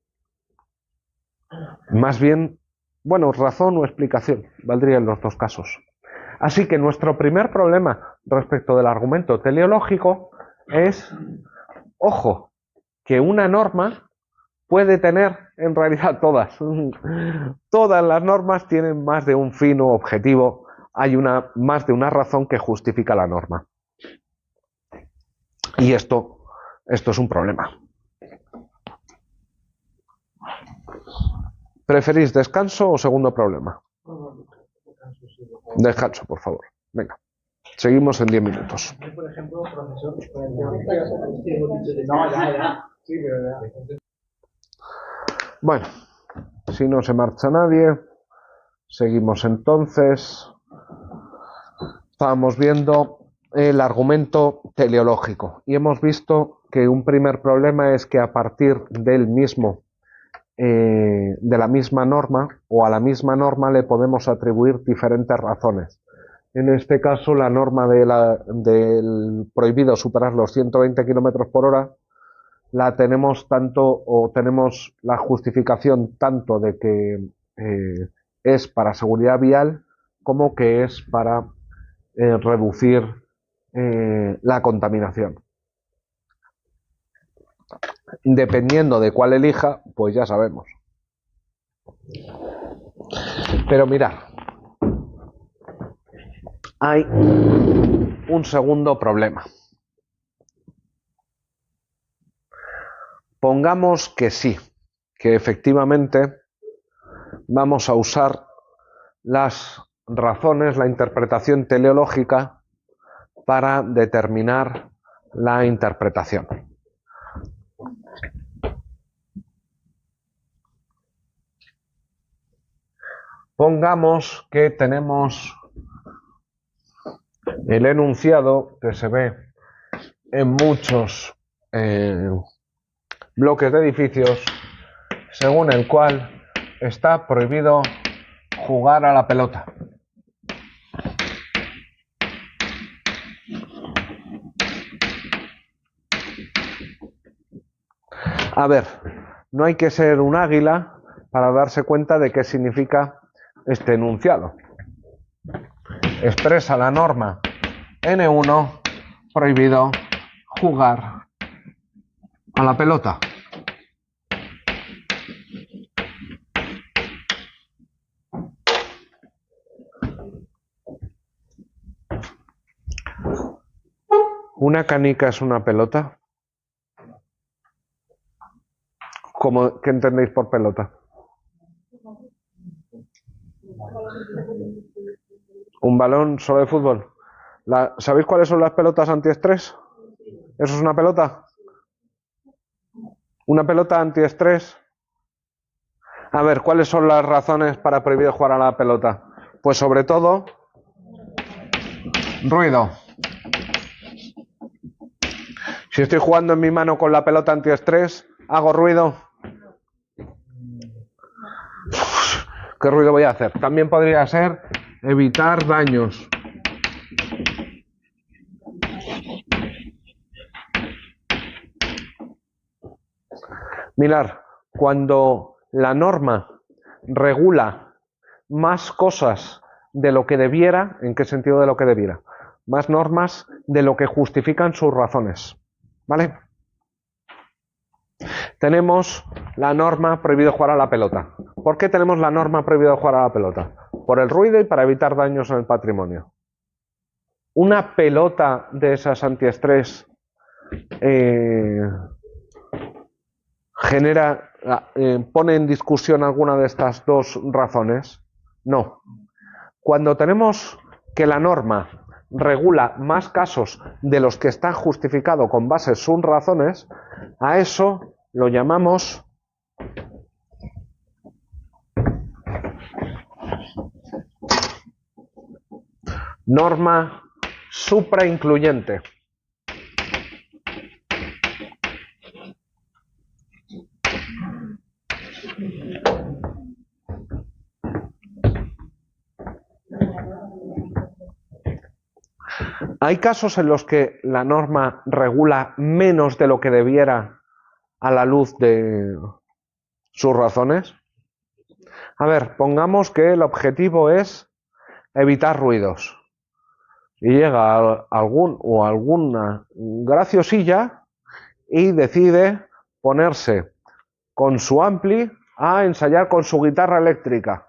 Más bien, bueno, razón o explicación, valdría en los dos casos. Así que nuestro primer problema respecto del argumento teleológico es, ojo, que una norma puede tener, en realidad todas las normas tienen más de un fin o objetivo, hay más de una razón que justifica la norma. Y esto es un problema. ¿Preferís descanso o segundo problema? Descanso, por favor. Venga. Seguimos en 10 minutos. Por ejemplo, profesor, no, ya. Sí, pero ya. Bueno, si no se marcha nadie, seguimos entonces. Estábamos viendo el argumento teleológico y hemos visto que un primer problema es que a partir del mismo de la misma norma o a la misma norma le podemos atribuir diferentes razones. En este caso, la norma del prohibido superar los 120 km por hora la tenemos tenemos la justificación tanto de que es para seguridad vial como que es para reducir la contaminación. Dependiendo de cuál elija, pues ya sabemos. Pero mirad, hay un segundo problema. Pongamos que sí, que efectivamente vamos a usar las razones, la interpretación teleológica para determinar la interpretación. Pongamos que tenemos el enunciado que se ve en muchos bloques de edificios, según el cual está prohibido jugar a la pelota. A ver, no hay que ser un águila para darse cuenta de qué significa este enunciado. Expresa la norma N1, prohibido jugar a la pelota. ¿Una canica es una pelota? ¿Qué entendéis por pelota? ¿Un balón solo de fútbol? ¿Sabéis cuáles son las pelotas antiestrés? ¿Eso es una pelota? ¿Una pelota antiestrés? A ver, ¿cuáles son las razones para prohibir jugar a la pelota? Pues sobre todo, ruido. Si estoy jugando en mi mano con la pelota antiestrés, hago ruido. ¿Qué ruido voy a hacer? También podría ser evitar daños. Mirad, cuando la norma regula más cosas de lo que debiera, ¿en qué sentido de lo que debiera? Más normas de lo que justifican sus razones. ¿Vale? Tenemos la norma prohibido jugar a la pelota. ¿Por qué tenemos la norma prohibido jugar a la pelota? Por el ruido y para evitar daños en el patrimonio. Una pelota de esas antiestrés pone en discusión alguna de estas dos razones. No. Cuando tenemos que la norma regula más casos de los que está justificado con base en sus razones, a eso lo llamamos norma supraincluyente. Hay casos en los que la norma regula menos de lo que debiera a la luz de sus razones. A ver, pongamos que el objetivo es evitar ruidos y llega algún o alguna graciosilla y decide ponerse con su ampli a ensayar con su guitarra eléctrica.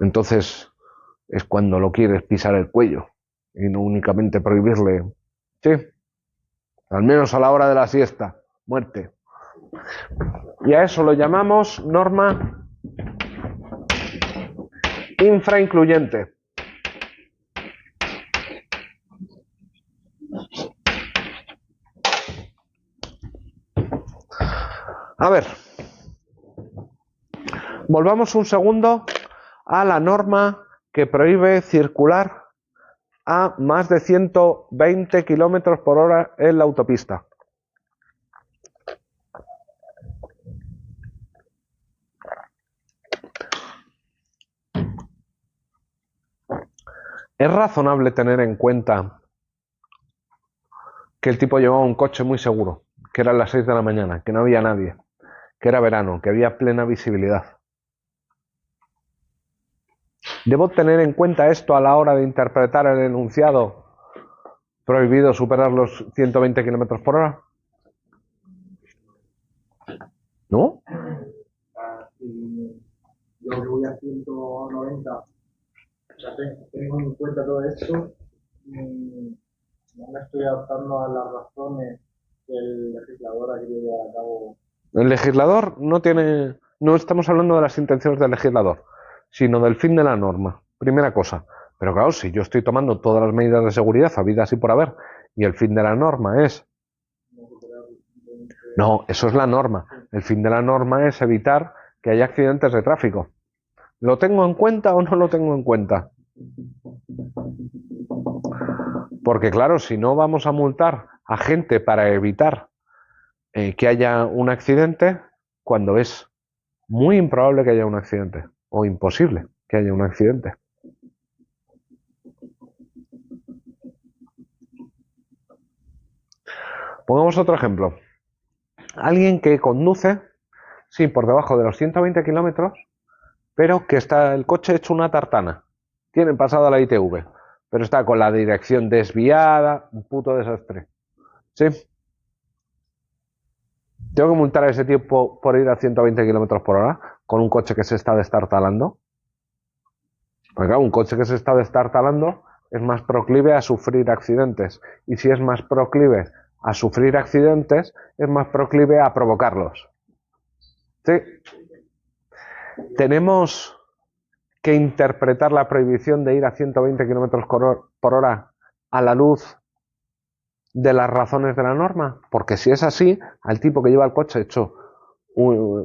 Entonces es cuando lo quieres pisar el cuello y no únicamente prohibirle. Sí, al menos a la hora de la siesta, muerte. Y a eso lo llamamos norma infraincluyente. A ver, volvamos un segundo a la norma que prohíbe circular a más de 120 kilómetros por hora en la autopista. Es razonable tener en cuenta que el tipo llevaba un coche muy seguro, que eran las 6 de la mañana, que no había nadie, que era verano, que había plena visibilidad. ¿Debo tener en cuenta esto a la hora de interpretar el enunciado prohibido superar los 120 kilómetros por hora? ¿No? Si yo que voy a 190, o sea, tengo en cuenta todo esto, no me estoy adaptando a las razones que el legislador ha querido llevar a cabo. El legislador no estamos hablando de las intenciones del legislador, sino del fin de la norma. Primera cosa. Pero claro, si yo estoy tomando todas las medidas de seguridad habidas y por haber, y el fin de la norma es... No, eso es la norma. El fin de la norma es evitar que haya accidentes de tráfico. ¿Lo tengo en cuenta o no lo tengo en cuenta? Porque claro, si no vamos a multar a gente para evitar que haya un accidente, cuando es muy improbable que haya un accidente, o imposible que haya un accidente. Pongamos otro ejemplo. Alguien que conduce, sí, por debajo de los 120 kilómetros, pero que está el coche hecho una tartana. Tiene pasada la ITV, pero está con la dirección desviada, un puto desastre. ¿Sí? ¿Tengo que multar a ese tío por ir a 120 kilómetros por hora con un coche que se está destartalando? Porque claro, un coche que se está destartalando es más proclive a sufrir accidentes. Y si es más proclive a sufrir accidentes, es más proclive a provocarlos. ¿Sí? Tenemos que interpretar la prohibición de ir a 120 kilómetros por hora a la luz de las razones de la norma. Porque si es así, al tipo que lleva el coche hecho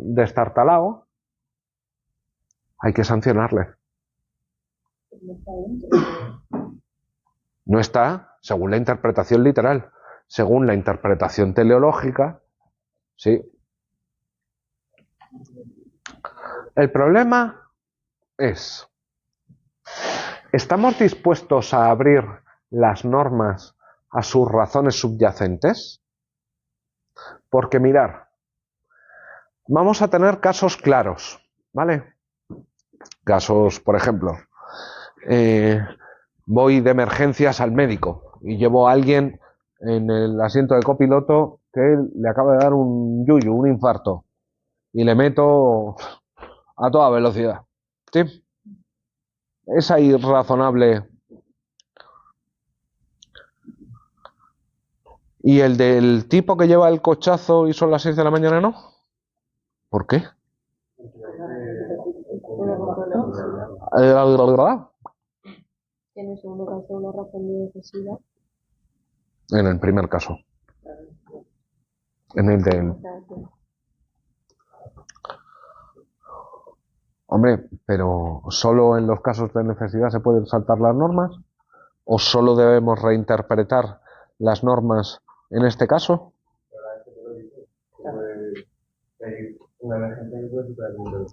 destartalado, hay que sancionarle. No está, según la interpretación literal. Según la interpretación teleológica, sí. El problema es, ¿estamos dispuestos a abrir las normas a sus razones subyacentes? Porque mirar, vamos a tener casos claros, ¿vale? Casos, por ejemplo, voy de emergencias al médico y llevo a alguien en el asiento de copiloto que le acaba de dar un yuyu, un infarto, y le meto a toda velocidad. ¿Sí? Es ahí razonable. ¿Y el del tipo que lleva el cochazo y son las 6 de la mañana no? ¿Por qué? Tiene seguro que hacer una razón de necesidad. En el primer caso. En el del... Hombre, pero ¿solo en los casos de necesidad se pueden saltar las normas? ¿O solo debemos reinterpretar las normas en este caso?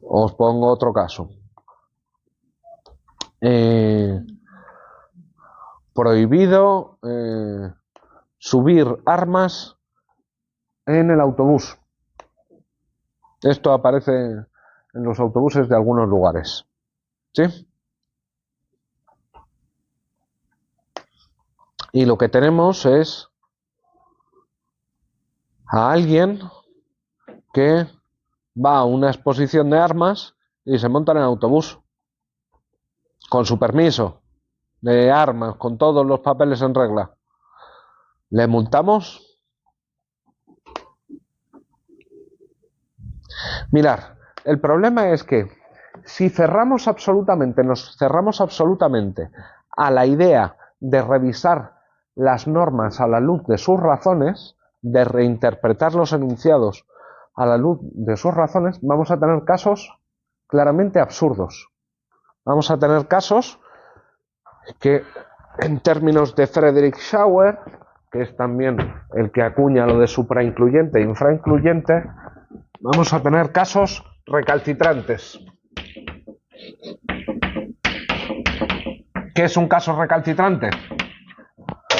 Os pongo otro caso. prohibido subir armas en el autobús. Esto aparece en los autobuses de algunos lugares. ¿Sí? Y lo que tenemos es a alguien que va a una exposición de armas y se monta en el autobús con su permiso de armas, con todos los papeles en regla. ¿Le multamos? Mirar, el problema es que si nos cerramos absolutamente a la idea de revisar las normas a la luz de sus razones, de reinterpretar los enunciados a la luz de sus razones, vamos a tener casos claramente absurdos. Vamos a tener casos que, en términos de Friedrich Schauer, que es también el que acuña lo de supraincluyente e infraincluyente, vamos a tener casos recalcitrantes. ¿Qué es un caso recalcitrante?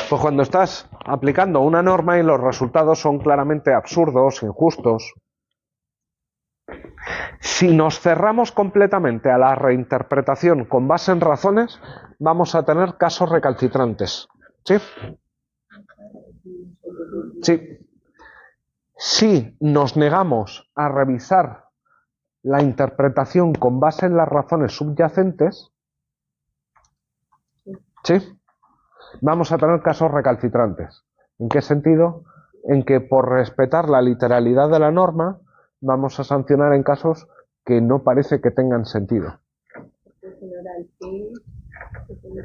Pues cuando estás aplicando una norma y los resultados son claramente absurdos, injustos. Si nos cerramos completamente a la reinterpretación con base en razones, vamos a tener casos recalcitrantes. ¿Sí? Sí. Si nos negamos a revisar la interpretación con base en las razones subyacentes, ¿sí?, vamos a tener casos recalcitrantes. ¿En qué sentido? En que por respetar la literalidad de la norma vamos a sancionar en casos que no parece que tengan sentido.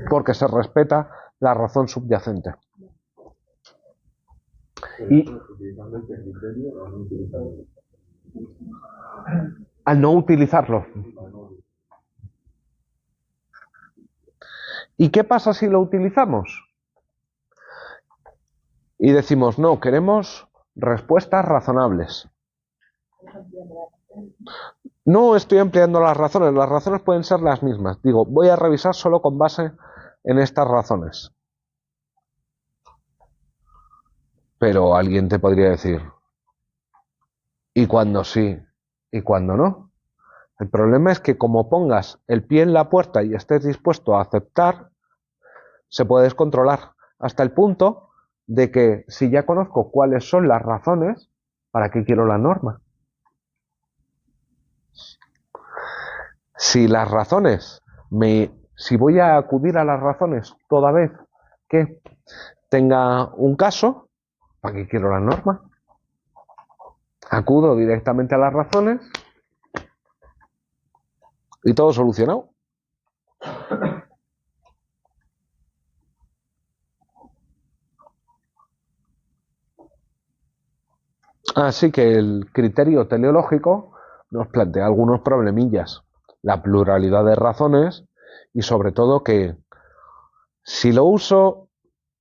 Porque se respeta la razón subyacente. Y al no utilizarlo. ¿Y qué pasa si lo utilizamos? Y decimos, no, queremos respuestas razonables. No estoy ampliando las razones pueden ser las mismas. Digo, voy a revisar solo con base en estas razones. Pero alguien te podría decir, ¿y cuándo sí? ¿Y cuándo no? El problema es que como pongas el pie en la puerta y estés dispuesto a aceptar, se puede descontrolar hasta el punto de que si ya conozco cuáles son las razones, ¿para qué quiero la norma? Si las razones, si voy a acudir a las razones toda vez que tenga un caso, ¿para qué quiero la norma? Acudo directamente a las razones y todo solucionado. Así que el criterio teleológico nos plantea algunos problemillas. La pluralidad de razones y sobre todo que si lo uso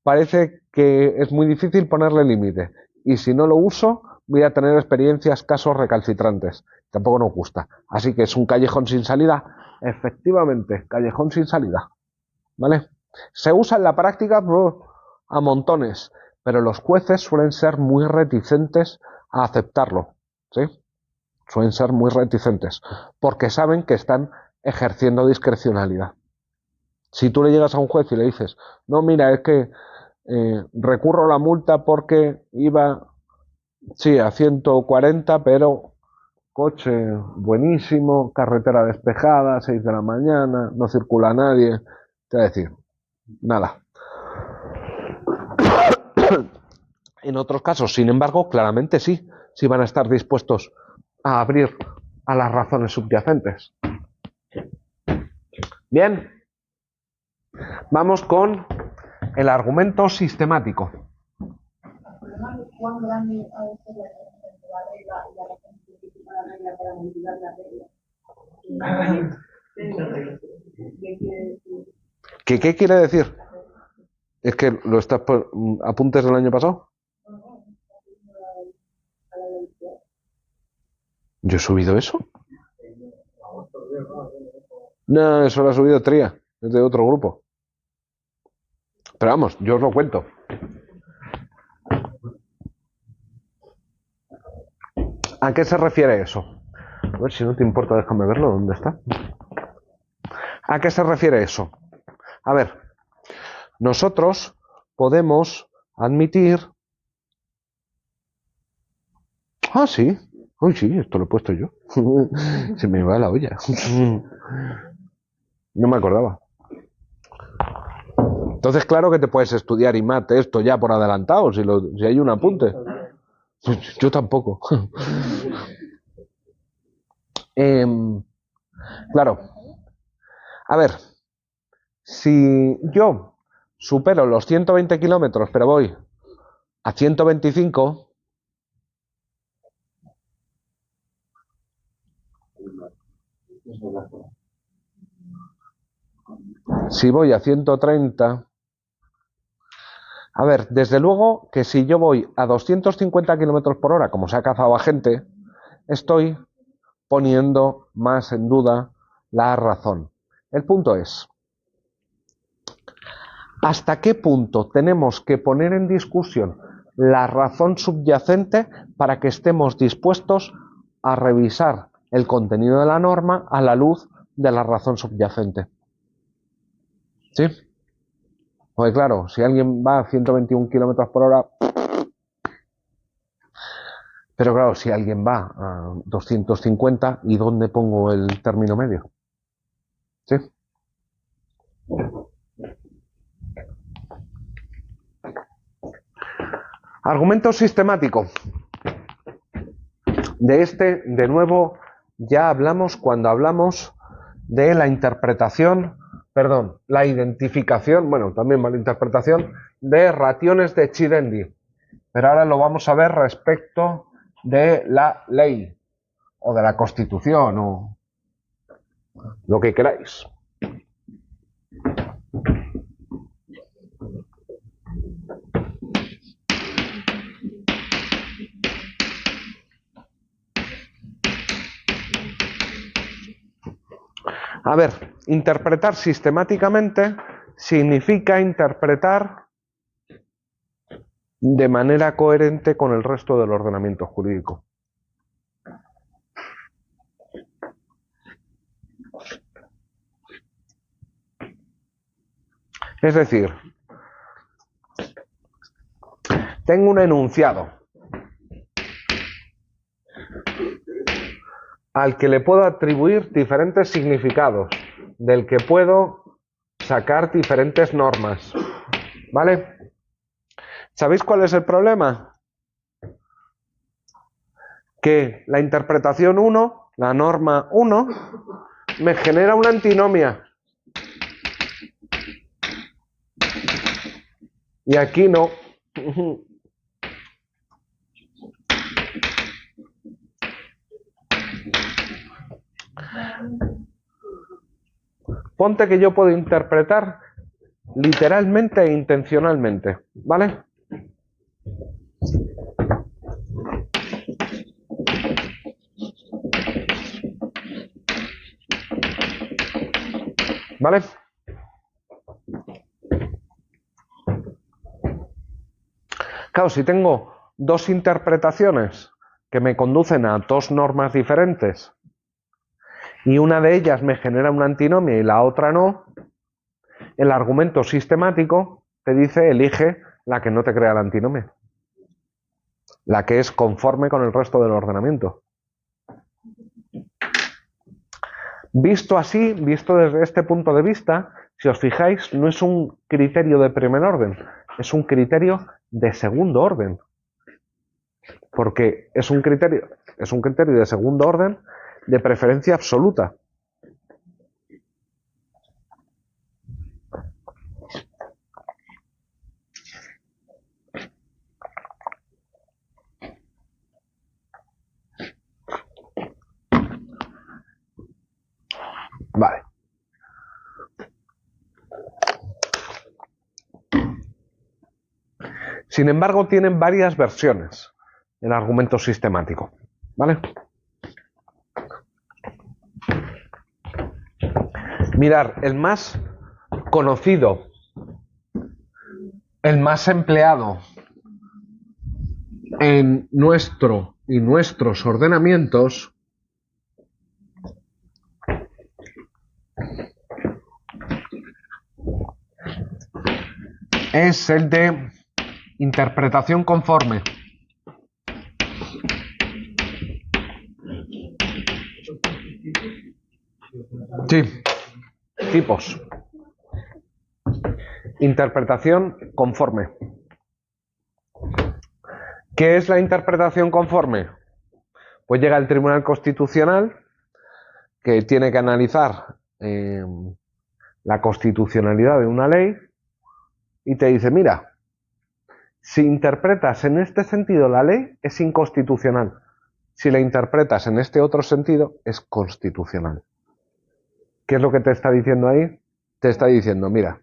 parece que es muy difícil ponerle límite y si no lo uso voy a tener experiencias, casos recalcitrantes. Tampoco nos gusta. Así que es un callejón sin salida. Efectivamente, callejón sin salida. ¿Vale? Se usa en la práctica a montones, pero los jueces suelen ser muy reticentes a aceptarlo. ¿Sí? Suelen ser muy reticentes porque saben que están ejerciendo discrecionalidad. Si tú le llegas a un juez y le dices, no, mira, es que recurro la multa porque iba, sí, a 140, pero coche buenísimo, carretera despejada, 6 de la mañana, no circula nadie, te va a decir, nada. En otros casos, sin embargo, claramente sí van a estar dispuestos a abrir a las razones subyacentes. Bien, vamos con el argumento sistemático. El problema es cuán grande ha de ser la diferencia entre la regla y la razón científica de la regla para modificar la regla. ¿Qué quiere decir? ¿Qué quiere decir? ¿Es que lo estás por apuntes del año pasado? ¿Yo he subido eso? No, eso lo ha subido Tría. es de otro grupo. Pero vamos, yo os lo cuento. ¿A qué se refiere eso? A ver, si no te importa, déjame verlo, ¿dónde está? ¿A qué se refiere eso? A ver, nosotros podemos admitir... Ah, sí. Uy, sí, esto lo he puesto yo. Se me va la olla. No me acordaba. Entonces, claro que te puedes estudiar IMAT esto ya por adelantado, si hay un apunte. Pues yo tampoco. Claro. A ver, si yo supero los 120 kilómetros, pero voy a 125, si voy a 130, a ver, desde luego que si yo voy a 250 kilómetros por hora, como se ha cazado a gente, estoy poniendo más en duda la razón. El punto es, ¿hasta qué punto tenemos que poner en discusión la razón subyacente para que estemos dispuestos a revisar el contenido de la norma a la luz de la razón subyacente? ¿Sí? Pues claro, si alguien va a 121 kilómetros por hora, pero claro, si alguien va a 250, ¿y dónde pongo el término medio? ¿Sí? Argumento sistemático. De nuevo, ya hablamos cuando hablamos de la interpretación, la identificación, bueno, también malinterpretación, de raciones de Chidendi. Pero ahora lo vamos a ver respecto de la ley, o de la Constitución, o lo que queráis. A ver, interpretar sistemáticamente significa interpretar de manera coherente con el resto del ordenamiento jurídico. Es decir, tengo un enunciado al que le puedo atribuir diferentes significados, del que puedo sacar diferentes normas, ¿vale? ¿Sabéis cuál es el problema? Que la interpretación 1, la norma 1, me genera una antinomia. Y aquí no. Ponte que yo puedo interpretar literalmente e intencionalmente, ¿vale? ¿Vale? Claro, si tengo dos interpretaciones que me conducen a dos normas diferentes y una de ellas me genera una antinomia y la otra no, el argumento sistemático te dice elige la que no te crea la antinomia, la que es conforme con el resto del ordenamiento. Visto así, visto desde este punto de vista, si os fijáis, no es un criterio de primer orden, es un criterio de segundo orden. Porque es un criterio de segundo orden de preferencia absoluta. Vale. Sin embargo, tienen varias versiones el argumento sistemático, ¿vale? Mirar, el más conocido, el más empleado en nuestro y nuestros ordenamientos es el de interpretación conforme. Sí, tipos. Interpretación conforme. ¿Qué es la interpretación conforme? Pues llega el Tribunal Constitucional, que tiene que analizar la constitucionalidad de una ley y te dice, mira, si interpretas en este sentido la ley es inconstitucional. Si la interpretas en este otro sentido es constitucional. ¿Qué es lo que te está diciendo ahí? Te está diciendo, mira,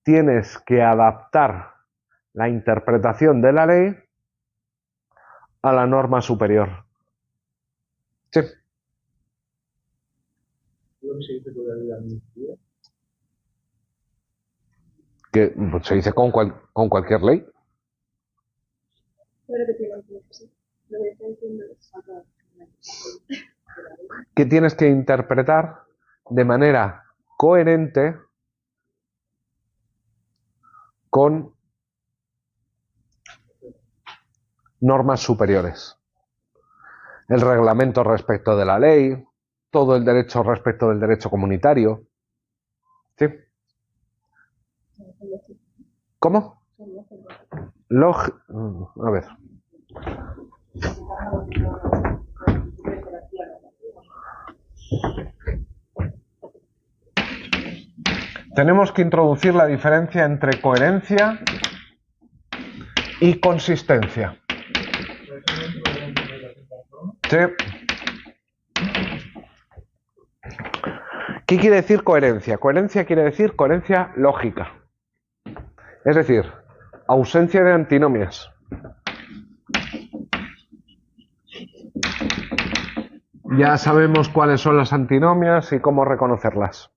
tienes que adaptar la interpretación de la ley a la norma superior. Sí. Que pues, se dice con cualquier ley. Que tienes que interpretar de manera coherente con normas superiores. El reglamento respecto de la ley, todo el derecho respecto del derecho comunitario. ¿Sí? ¿Cómo? A ver. Tenemos que introducir la diferencia entre coherencia y consistencia. Sí. ¿Qué quiere decir coherencia? Coherencia quiere decir coherencia lógica. Es decir, ausencia de antinomias. Ya sabemos cuáles son las antinomias y cómo reconocerlas.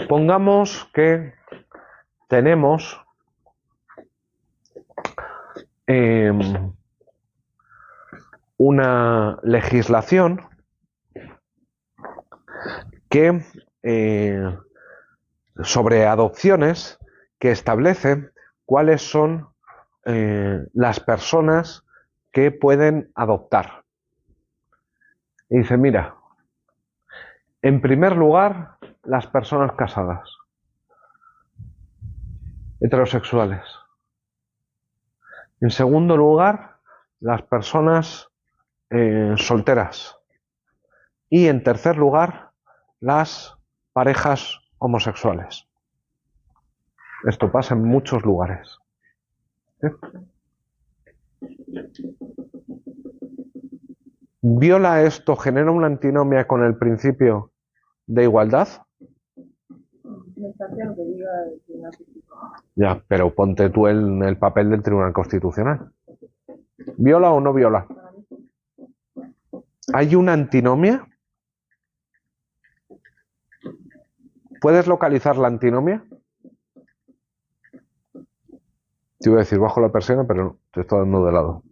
Pongamos que tenemos una legislación que sobre adopciones que establece cuáles son las personas que pueden adoptar. Y dice, mira, en primer lugar, las personas casadas, heterosexuales. En segundo lugar, las personas solteras. Y en tercer lugar, las parejas homosexuales. Esto pasa en muchos lugares. ¿Sí? ¿Viola esto, genera una antinomia con el principio de igualdad? Ya, pero ponte tú en el papel del Tribunal Constitucional. ¿Viola o no viola? ¿Hay una antinomia? ¿Puedes localizar la antinomia? Te iba a decir bajo la persiana, pero no, te estoy dando de lado.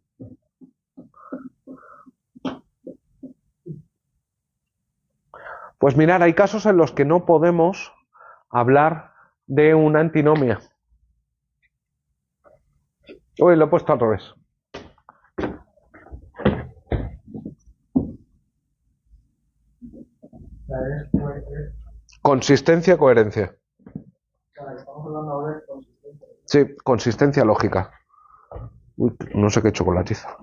Pues mirar, hay casos en los que no podemos hablar de una antinomia. Uy, lo he puesto al revés. Consistencia, coherencia. Estamos hablando ahora de consistencia. Sí, consistencia lógica. Uy, no sé qué he hecho con la tiza.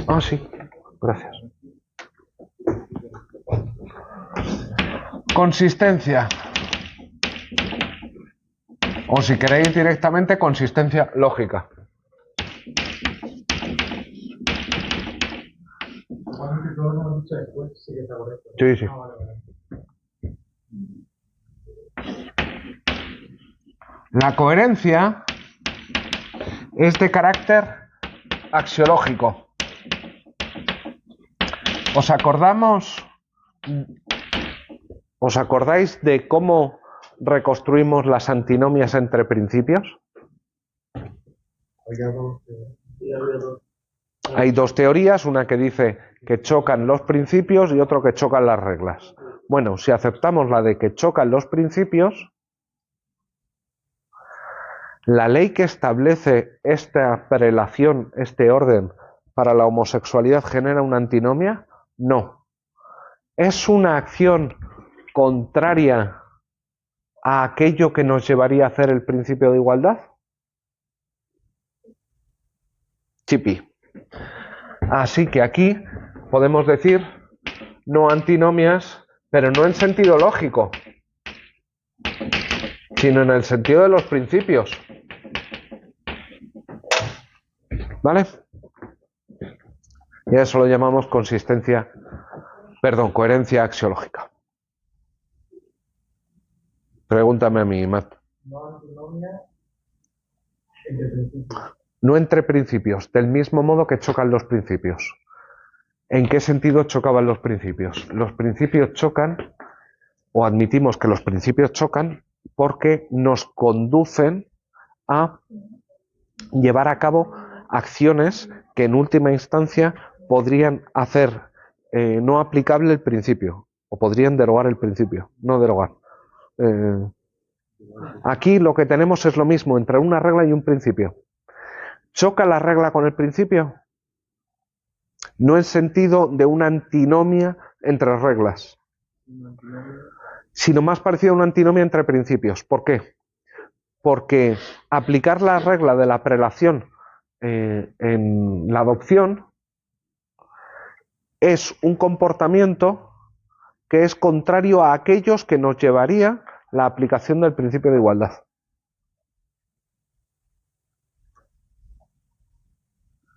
Ah, sí, gracias. Consistencia. O si queréis directamente, consistencia lógica. Igualmente todo lo hemos dicho después, sí que está correcto. Sí, sí. Ah, vale, vale. La coherencia es de carácter axiológico. ¿Os acordáis de cómo reconstruimos las antinomias entre principios? Hay dos teorías, una que dice que chocan los principios y otro que chocan las reglas. Bueno, si aceptamos la de que chocan los principios, la ley que establece esta prelación, este orden para la homosexualidad, ¿genera una antinomia? No. ¿Es una acción contraria a aquello que nos llevaría a hacer el principio de igualdad? Chipi. Así que aquí podemos decir no antinomias, pero no en sentido lógico, sino en el sentido de los principios. ¿Vale? Y a eso lo llamamos coherencia axiológica. Pregúntame a mí, Matt. No antinomia entre principios. No entre principios, del mismo modo que chocan los principios. ¿En qué sentido chocaban los principios? Los principios chocan, o admitimos que los principios chocan, porque nos conducen a llevar a cabo acciones que en última instancia podrían hacer no aplicable el principio, o podrían derogar el principio, no derogar. Aquí lo que tenemos es lo mismo entre una regla y un principio. ¿Choca la regla con el principio? No en sentido de una antinomia entre reglas, sino más parecido a una antinomia entre principios. ¿Por qué? Porque aplicar la regla de la prelación en la adopción es un comportamiento que es contrario a aquellos que nos llevaría la aplicación del principio de igualdad.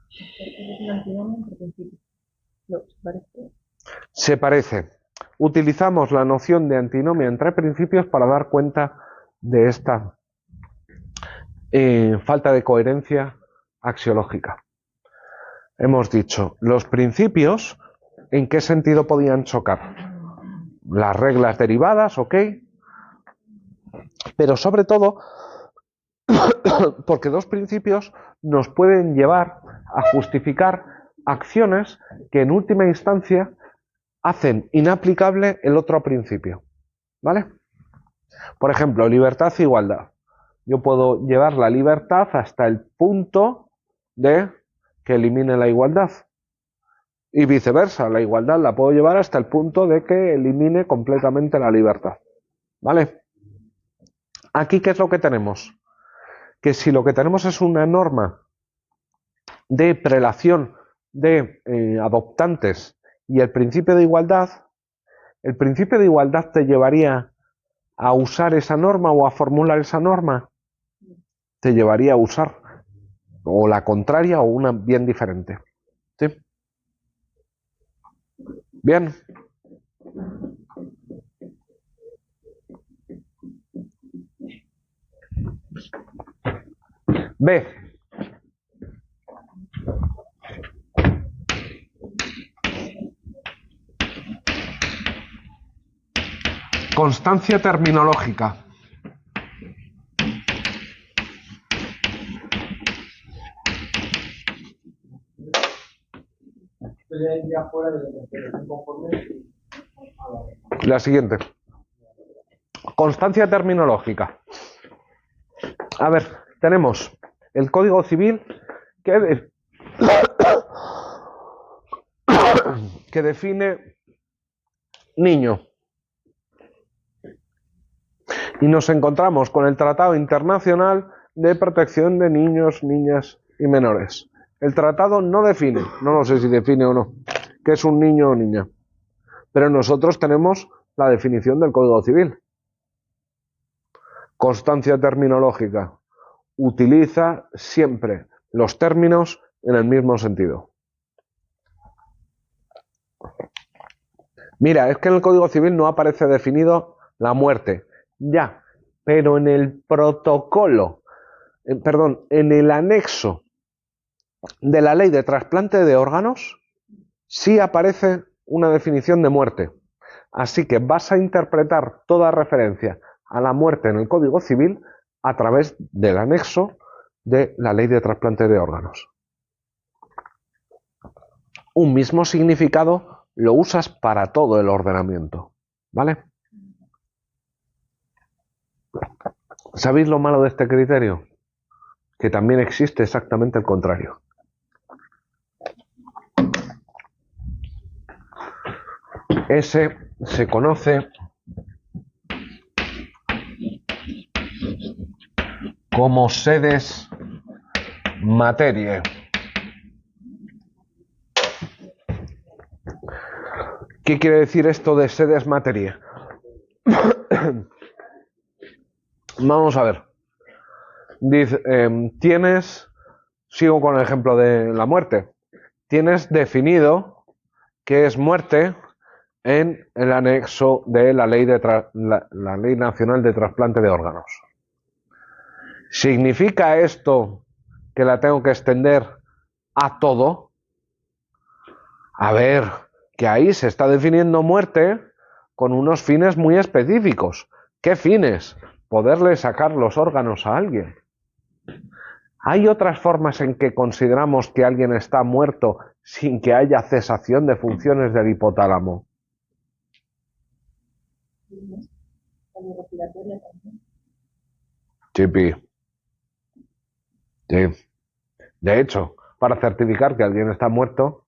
Es una antinomia entre principios. Se parece. Utilizamos la noción de antinomia entre principios para dar cuenta de esta falta de coherencia axiológica. Hemos dicho, los principios, ¿en qué sentido podían chocar? Las reglas derivadas, ok, pero sobre todo porque dos principios nos pueden llevar a justificar acciones que en última instancia hacen inaplicable el otro principio. ¿Vale? Por ejemplo, libertad e igualdad. Yo puedo llevar la libertad hasta el punto de que elimine la igualdad. Y viceversa, la igualdad la puedo llevar hasta el punto de que elimine completamente la libertad. ¿Vale? Aquí, ¿qué es lo que tenemos? Que si lo que tenemos es una norma de prelación de adoptantes y el principio de igualdad te llevaría a usar esa norma o a formular esa norma, te llevaría a usar o la contraria o una bien diferente. ¿Sí? Bien. B. Constancia terminológica. La siguiente. Constancia terminológica. A ver, tenemos el Código Civil que define niño. Y nos encontramos con el Tratado Internacional de Protección de Niños, Niñas y Menores. El tratado no define, no lo sé si define o no, qué es un niño o niña. Pero nosotros tenemos la definición del Código Civil. Constancia terminológica. Utiliza siempre los términos en el mismo sentido. Mira, es que en el Código Civil no aparece definido la muerte. Ya, pero en el protocolo, en el anexo de la ley de trasplante de órganos, sí aparece una definición de muerte. Así que vas a interpretar toda referencia a la muerte en el Código Civil a través del anexo de la ley de trasplante de órganos. Un mismo significado lo usas para todo el ordenamiento, ¿vale? ¿Sabéis lo malo de este criterio? Que también existe exactamente el contrario. Ese se conoce como sedes materiae. ¿Qué quiere decir esto de sedes materiae? Vamos a ver. Dice, sigo con el ejemplo de la muerte. Tienes definido qué es muerte en el anexo de la ley, la Ley Nacional de Trasplante de Órganos. ¿Significa esto que la tengo que extender a todo? A ver, que ahí se está definiendo muerte con unos fines muy específicos. ¿Qué fines? Poderle sacar los órganos a alguien. ¿Hay otras formas en que consideramos que alguien está muerto sin que haya cesación de funciones del hipotálamo? Chipi. Sí. De hecho, para certificar que alguien está muerto,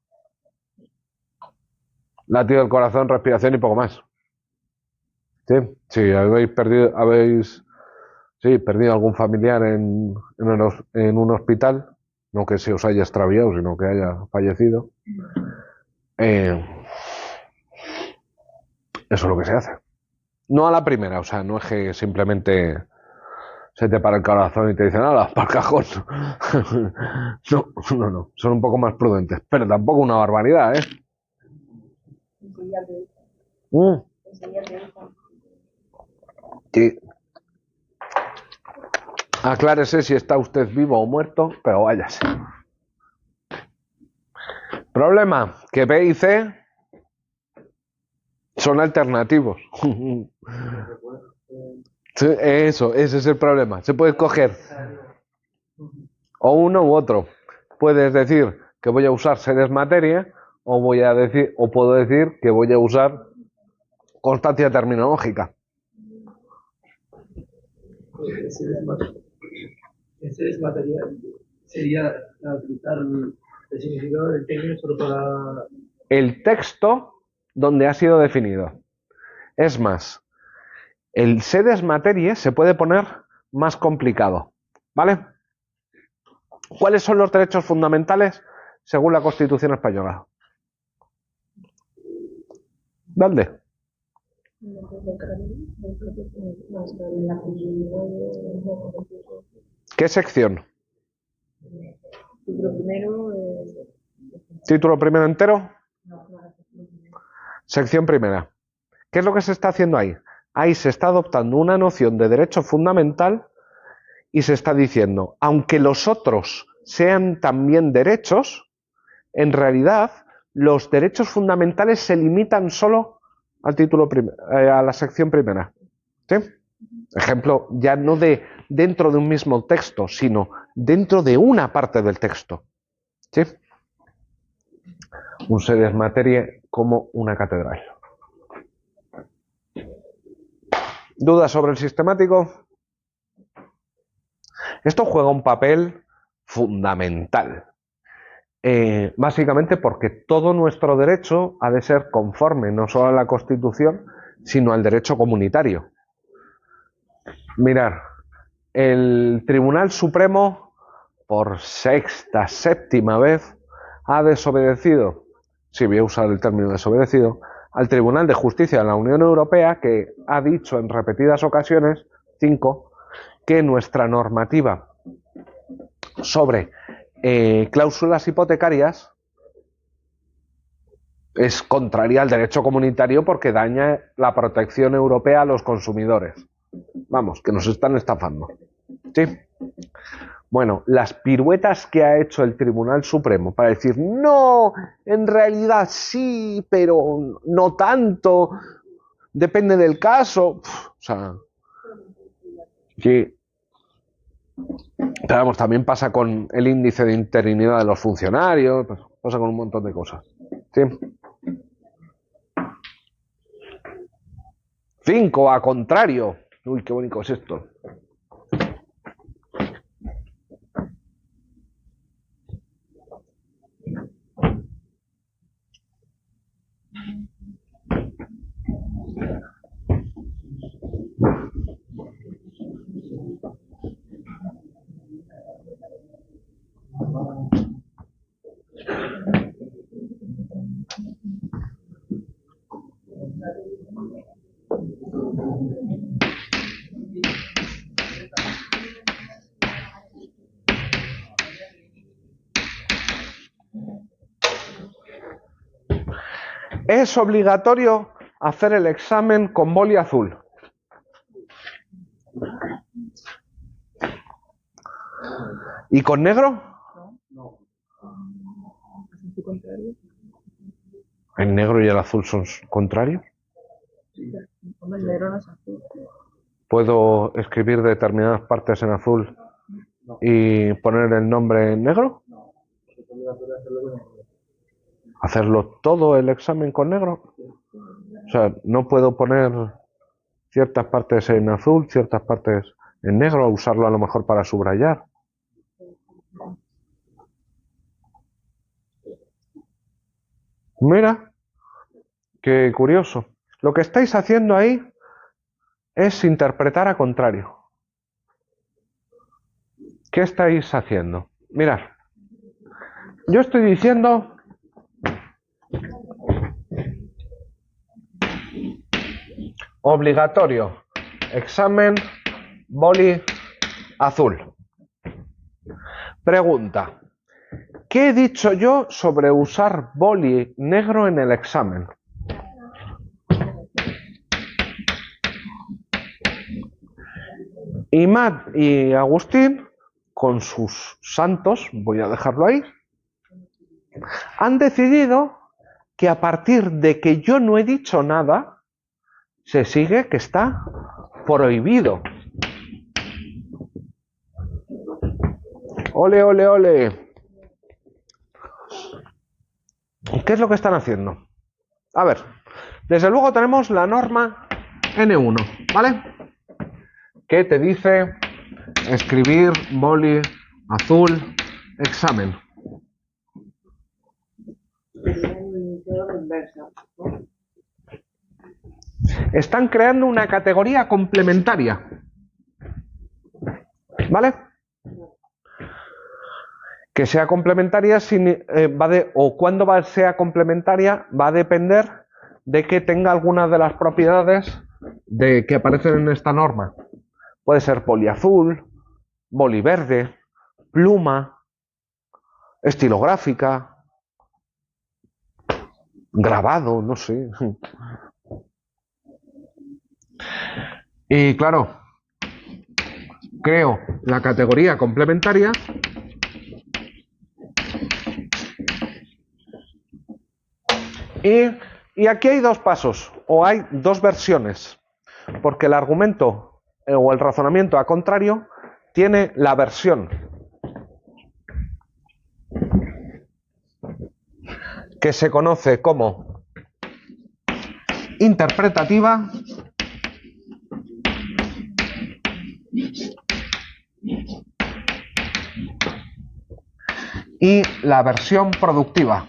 latido del corazón, respiración y poco más. Sí, habéis perdido algún familiar en un hospital, no que se os haya extraviado, sino que haya fallecido. Eso es lo que se hace. No a la primera, o sea, no es que simplemente se te para el corazón y te dicen, ¡hala, para el cajón! No, son un poco más prudentes, pero tampoco una barbaridad, ¿eh? Sí. Aclárese si está usted vivo o muerto, pero váyase. Problema, que B y C son alternativos. Sí, ese es el problema. Se puede escoger o uno u otro. Puedes decir que voy a usar sedes materia o puedo decir que voy a usar constancia terminológica. Ese es material. Sería utilizar el significado del término solo para... El texto donde ha sido definido. Es más, el sedes materiae se puede poner más complicado, ¿vale? ¿Cuáles son los derechos fundamentales según la Constitución española? Dale. ¿Qué sección? ¿Título primero entero? Sección primera. ¿Qué es lo que se está haciendo ahí? Ahí se está adoptando una noción de derecho fundamental y se está diciendo, aunque los otros sean también derechos, en realidad los derechos fundamentales se limitan solo al título a la sección primera. ¿Sí? Ejemplo, ya no dentro de un mismo texto, sino dentro de una parte del texto. ¿Sí? Un sedes materiae como una catedral. ¿Dudas sobre el sistemático? Esto juega un papel fundamental. Básicamente porque todo nuestro derecho ha de ser conforme no solo a la Constitución, sino al derecho comunitario. Mirar, el Tribunal Supremo, por sexta, séptima vez, ha desobedecido, si voy a usar el término desobedecido, al Tribunal de Justicia de la Unión Europea, que ha dicho en repetidas ocasiones, 5, que nuestra normativa sobre cláusulas hipotecarias es contraria al derecho comunitario porque daña la protección europea a los consumidores. Vamos, que nos están estafando. ¿Sí? Bueno, las piruetas que ha hecho el Tribunal Supremo para decir, no, en realidad sí, pero no tanto, depende del caso. O sea, sí. Pero vamos, también pasa con el índice de interinidad de los funcionarios, pues, pasa con un montón de cosas. ¿Sí? 5, a contrario. Uy, qué bonito es esto. Es obligatorio hacer el examen con boli azul. ¿Y con negro? ¿El negro y el azul son contrarios? El negro no es azul. ¿Puedo escribir determinadas partes en azul y poner el nombre en negro? ¿Hacerlo todo el examen con negro? O sea, no puedo poner ciertas partes en azul, ciertas partes en negro, usarlo a lo mejor para subrayar. Mira, qué curioso. Lo que estáis haciendo ahí es interpretar a contrario. ¿Qué estáis haciendo? Mirad, yo estoy diciendo obligatorio, examen, boli azul. Pregunta, ¿qué he dicho yo sobre usar boli negro en el examen? Y Matt y Agustín, con sus santos, voy a dejarlo ahí, han decidido que a partir de que yo no he dicho nada, se sigue que está prohibido. Ole, ole, ole. ¿Qué es lo que están haciendo? A ver, desde luego tenemos la norma N1, ¿vale? Que te dice escribir boli azul examen. Están creando una categoría complementaria, ¿vale? Que sea complementaria o cuando sea complementaria va a depender de que tenga algunas de las propiedades que aparecen en esta norma. Puede ser boli azul, boli verde, pluma, estilográfica, grabado, no sé. Y claro, creo la categoría complementaria y aquí hay dos pasos, o hay dos versiones, porque el argumento o el razonamiento a contrario tiene la versión que se conoce como interpretativa y la versión productiva.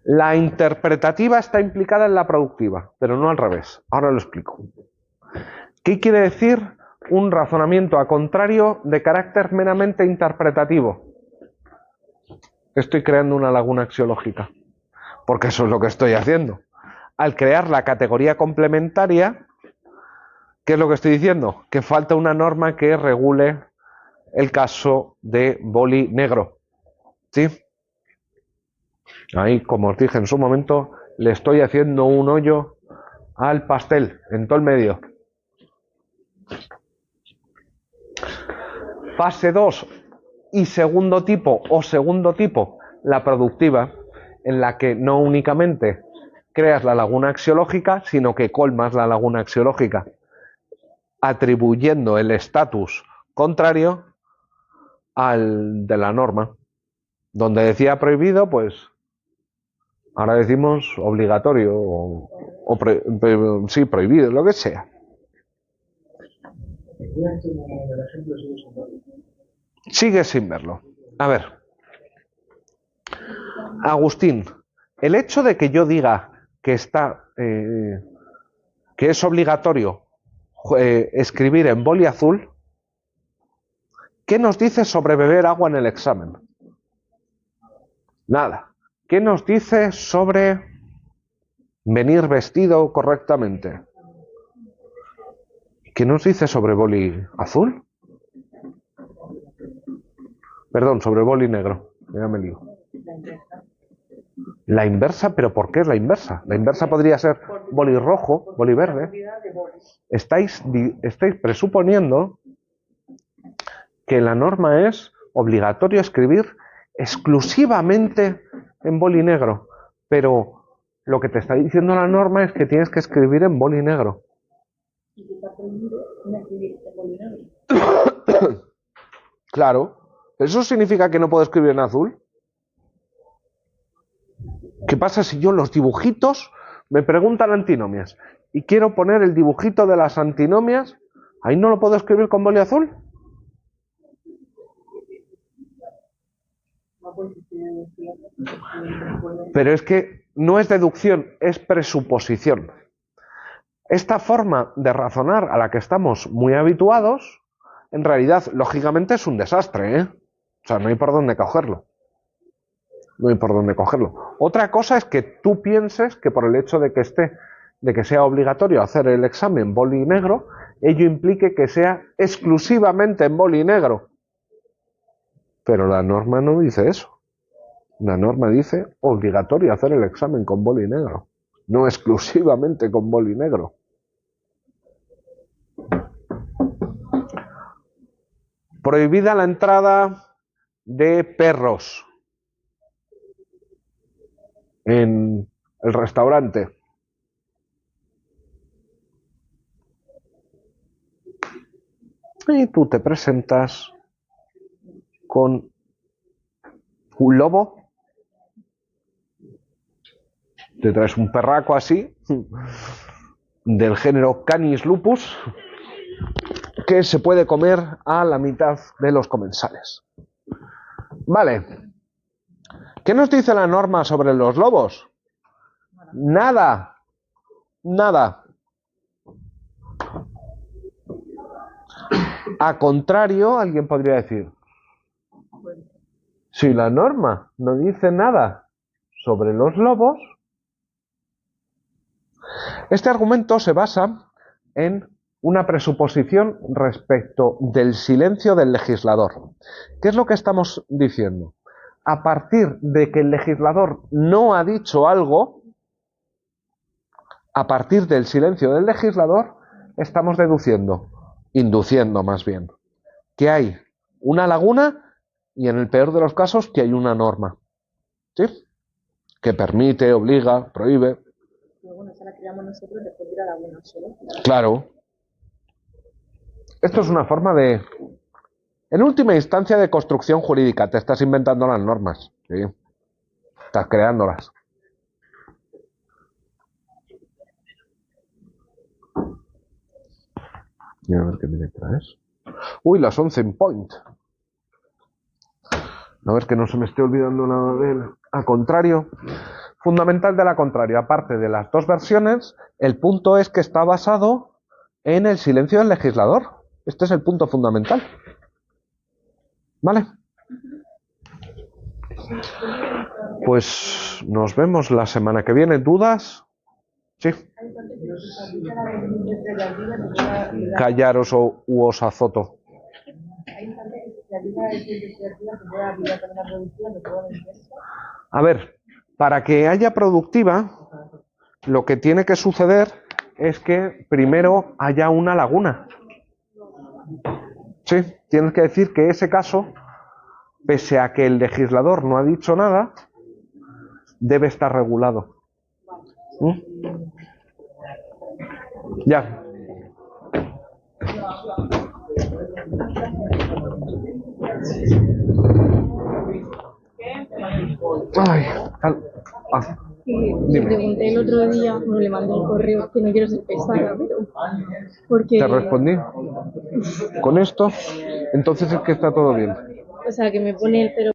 La interpretativa está implicada en la productiva, pero no al revés. Ahora lo explico. ¿Qué quiere decir un razonamiento a contrario de carácter meramente interpretativo? Estoy creando una laguna axiológica, porque eso es lo que estoy haciendo. Al crear la categoría complementaria, ¿qué es lo que estoy diciendo? Que falta una norma que regule el caso de boli negro. ¿Sí? Ahí, como os dije en su momento, le estoy haciendo un hoyo al pastel en todo el medio. Fase 2 y segundo tipo o segundo tipo, la productiva, en la que no únicamente creas la laguna axiológica, sino que colmas la laguna axiológica, atribuyendo el estatus contrario al de la norma. Donde decía prohibido, pues ahora decimos obligatorio sí, prohibido, lo que sea. Sigue sin verlo. A ver, Agustín, el hecho de que yo diga que que es obligatorio escribir en boli azul, ¿qué nos dice sobre beber agua en el examen? Nada. ¿Qué nos dice sobre venir vestido correctamente? ¿Qué nos dice sobre boli azul? Perdón, sobre boli negro. Ya me lío. La inversa, ¿pero por qué es la inversa? La inversa podría ser boli rojo, boli verde. Estáis presuponiendo que la norma es obligatorio escribir exclusivamente en boli negro, pero lo que te está diciendo la norma es que tienes que escribir en boli negro. Y que está prohibido no escribir en boli negro. Claro, ¿eso significa que no puedo escribir en azul? ¿Qué pasa si yo los dibujitos me preguntan antinomias y quiero poner el dibujito de las antinomias? ¿Ahí no lo puedo escribir con boli azul? Pero es que no es deducción, es presuposición. Esta forma de razonar a la que estamos muy habituados, en realidad, lógicamente es un desastre, ¿eh? O sea, no hay por dónde cogerlo. No hay por dónde cogerlo. Otra cosa es que tú pienses que por el hecho de que sea obligatorio hacer el examen boli negro, ello implique que sea exclusivamente en boli negro. Pero la norma no dice eso. La norma dice obligatorio hacer el examen con boli negro, no exclusivamente con boli negro. Prohibida la entrada de perros en el restaurante. Y tú te presentas con un lobo, te traes un perraco así, del género Canis lupus, que se puede comer a la mitad de los comensales. Vale. ¿Qué nos dice la norma sobre los lobos? Nada. Nada. A contrario, alguien podría decir, si la norma no dice nada sobre los lobos, este argumento se basa en una presuposición respecto del silencio del legislador. ¿Qué es lo que estamos diciendo? A partir de que el legislador no ha dicho algo, a partir del silencio del legislador, estamos induciendo más bien, que hay una laguna y en el peor de los casos que hay una norma, ¿sí? Que permite, obliga, prohíbe. Pero bueno, esa la creamos nosotros después de la laguna solo. Claro. Esto es una forma de, en última instancia, de construcción jurídica. Te estás inventando las normas, ¿sí? Estás creándolas. Y a ver qué me traes. Uy, las 11 en point. A ver que no se me esté olvidando nada de él. A contrario, fundamental de la contrario, aparte de las dos versiones, el punto es que está basado en el silencio del legislador. Este es el punto fundamental. ¿Vale? Pues nos vemos la semana que viene. ¿Dudas? Sí. Callaros u os azoto. A ver, Para que haya productiva, lo que tiene que suceder es que primero haya una laguna. Sí, tienes que decir que ese caso, pese a que el legislador no ha dicho nada, debe estar regulado. ¿Mm? Ya. Ay, Le dime. pregunté el otro día, bueno, le mandé un correo, que no quiero ser pesada, pero porque, Te respondí con esto, entonces es que está todo bien. o sea, que me pone el pero